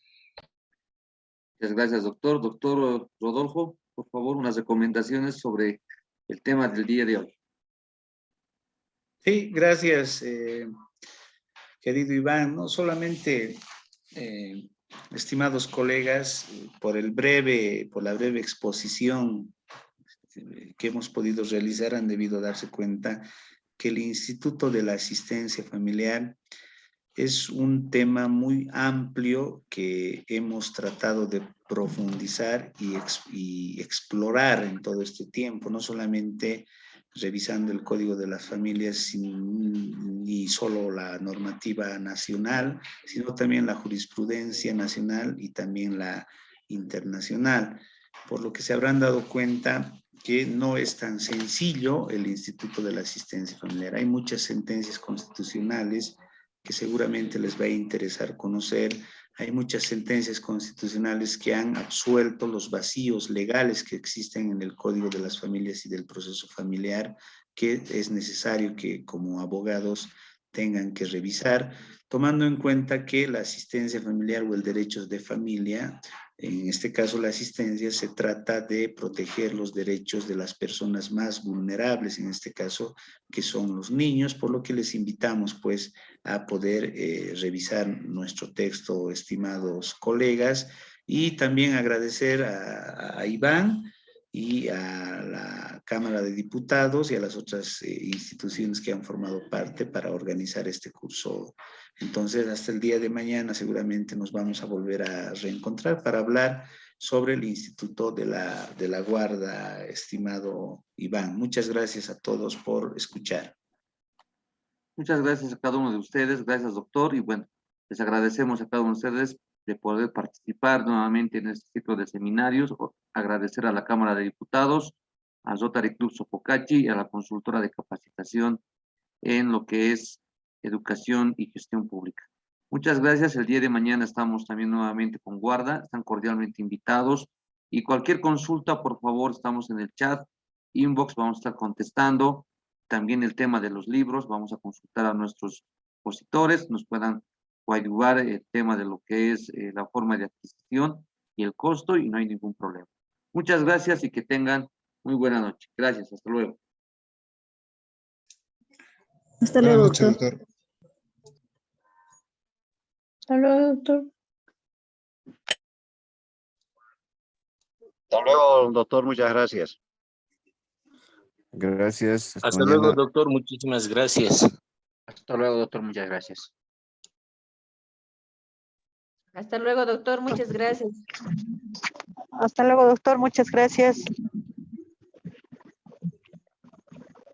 Muchas gracias, doctor. Doctor Rodolfo, por favor, unas recomendaciones sobre el tema del día de hoy. Sí, gracias, querido Iván. No solamente, estimados colegas, por la breve exposición que hemos podido realizar, han debido darse cuenta que el Instituto de la Asistencia Familiar es un tema muy amplio que hemos tratado de profundizar y explorar en todo este tiempo, no solamente revisando el Código de las Familias ni solo la normativa nacional, sino también la jurisprudencia nacional y también la internacional, por lo que se habrán dado cuenta que no es tan sencillo el Instituto de la Asistencia Familiar. Hay muchas sentencias constitucionales que seguramente les va a interesar conocer. Hay muchas sentencias constitucionales que han absuelto los vacíos legales que existen en el Código de las Familias y del proceso familiar, que es necesario que como abogados tengan que revisar, tomando en cuenta que la asistencia familiar o el derecho de familia, en este caso la asistencia, se trata de proteger los derechos de las personas más vulnerables, en este caso que son los niños, por lo que les invitamos pues a poder revisar nuestro texto, estimados colegas, y también agradecer a Iván y a la Cámara de Diputados y a las otras instituciones que han formado parte para organizar este curso. Entonces, hasta el día de mañana seguramente nos vamos a volver a reencontrar para hablar sobre el Instituto de la Guarda, estimado Iván. Muchas gracias a todos por escuchar. Muchas gracias a cada uno de ustedes. Gracias, doctor. Y bueno, les agradecemos a cada uno de ustedes de poder participar nuevamente en este ciclo de seminarios. Agradecer a la Cámara de Diputados, a Rotary Club Sopocachi y a la consultora de capacitación en lo que es educación y gestión pública. Muchas gracias. El día de mañana estamos también nuevamente con guarda. Están cordialmente invitados. Y cualquier consulta, por favor, estamos en el chat, inbox, vamos a estar contestando. También el tema de los libros, vamos a consultar a nuestros expositores, nos puedan coadyuvar el tema de lo que es la forma de adquisición y el costo, y no hay ningún problema. Muchas gracias y que tengan muy buena noche. Gracias, hasta luego. Hasta luego, doctor. Hasta luego, doctor. Hasta luego, doctor. Muchas gracias. Gracias. Hasta luego, doctor. Muchísimas gracias. Hasta luego, doctor. Muchas gracias. Hasta luego, doctor. Muchas gracias. Hasta luego, doctor. Muchas gracias.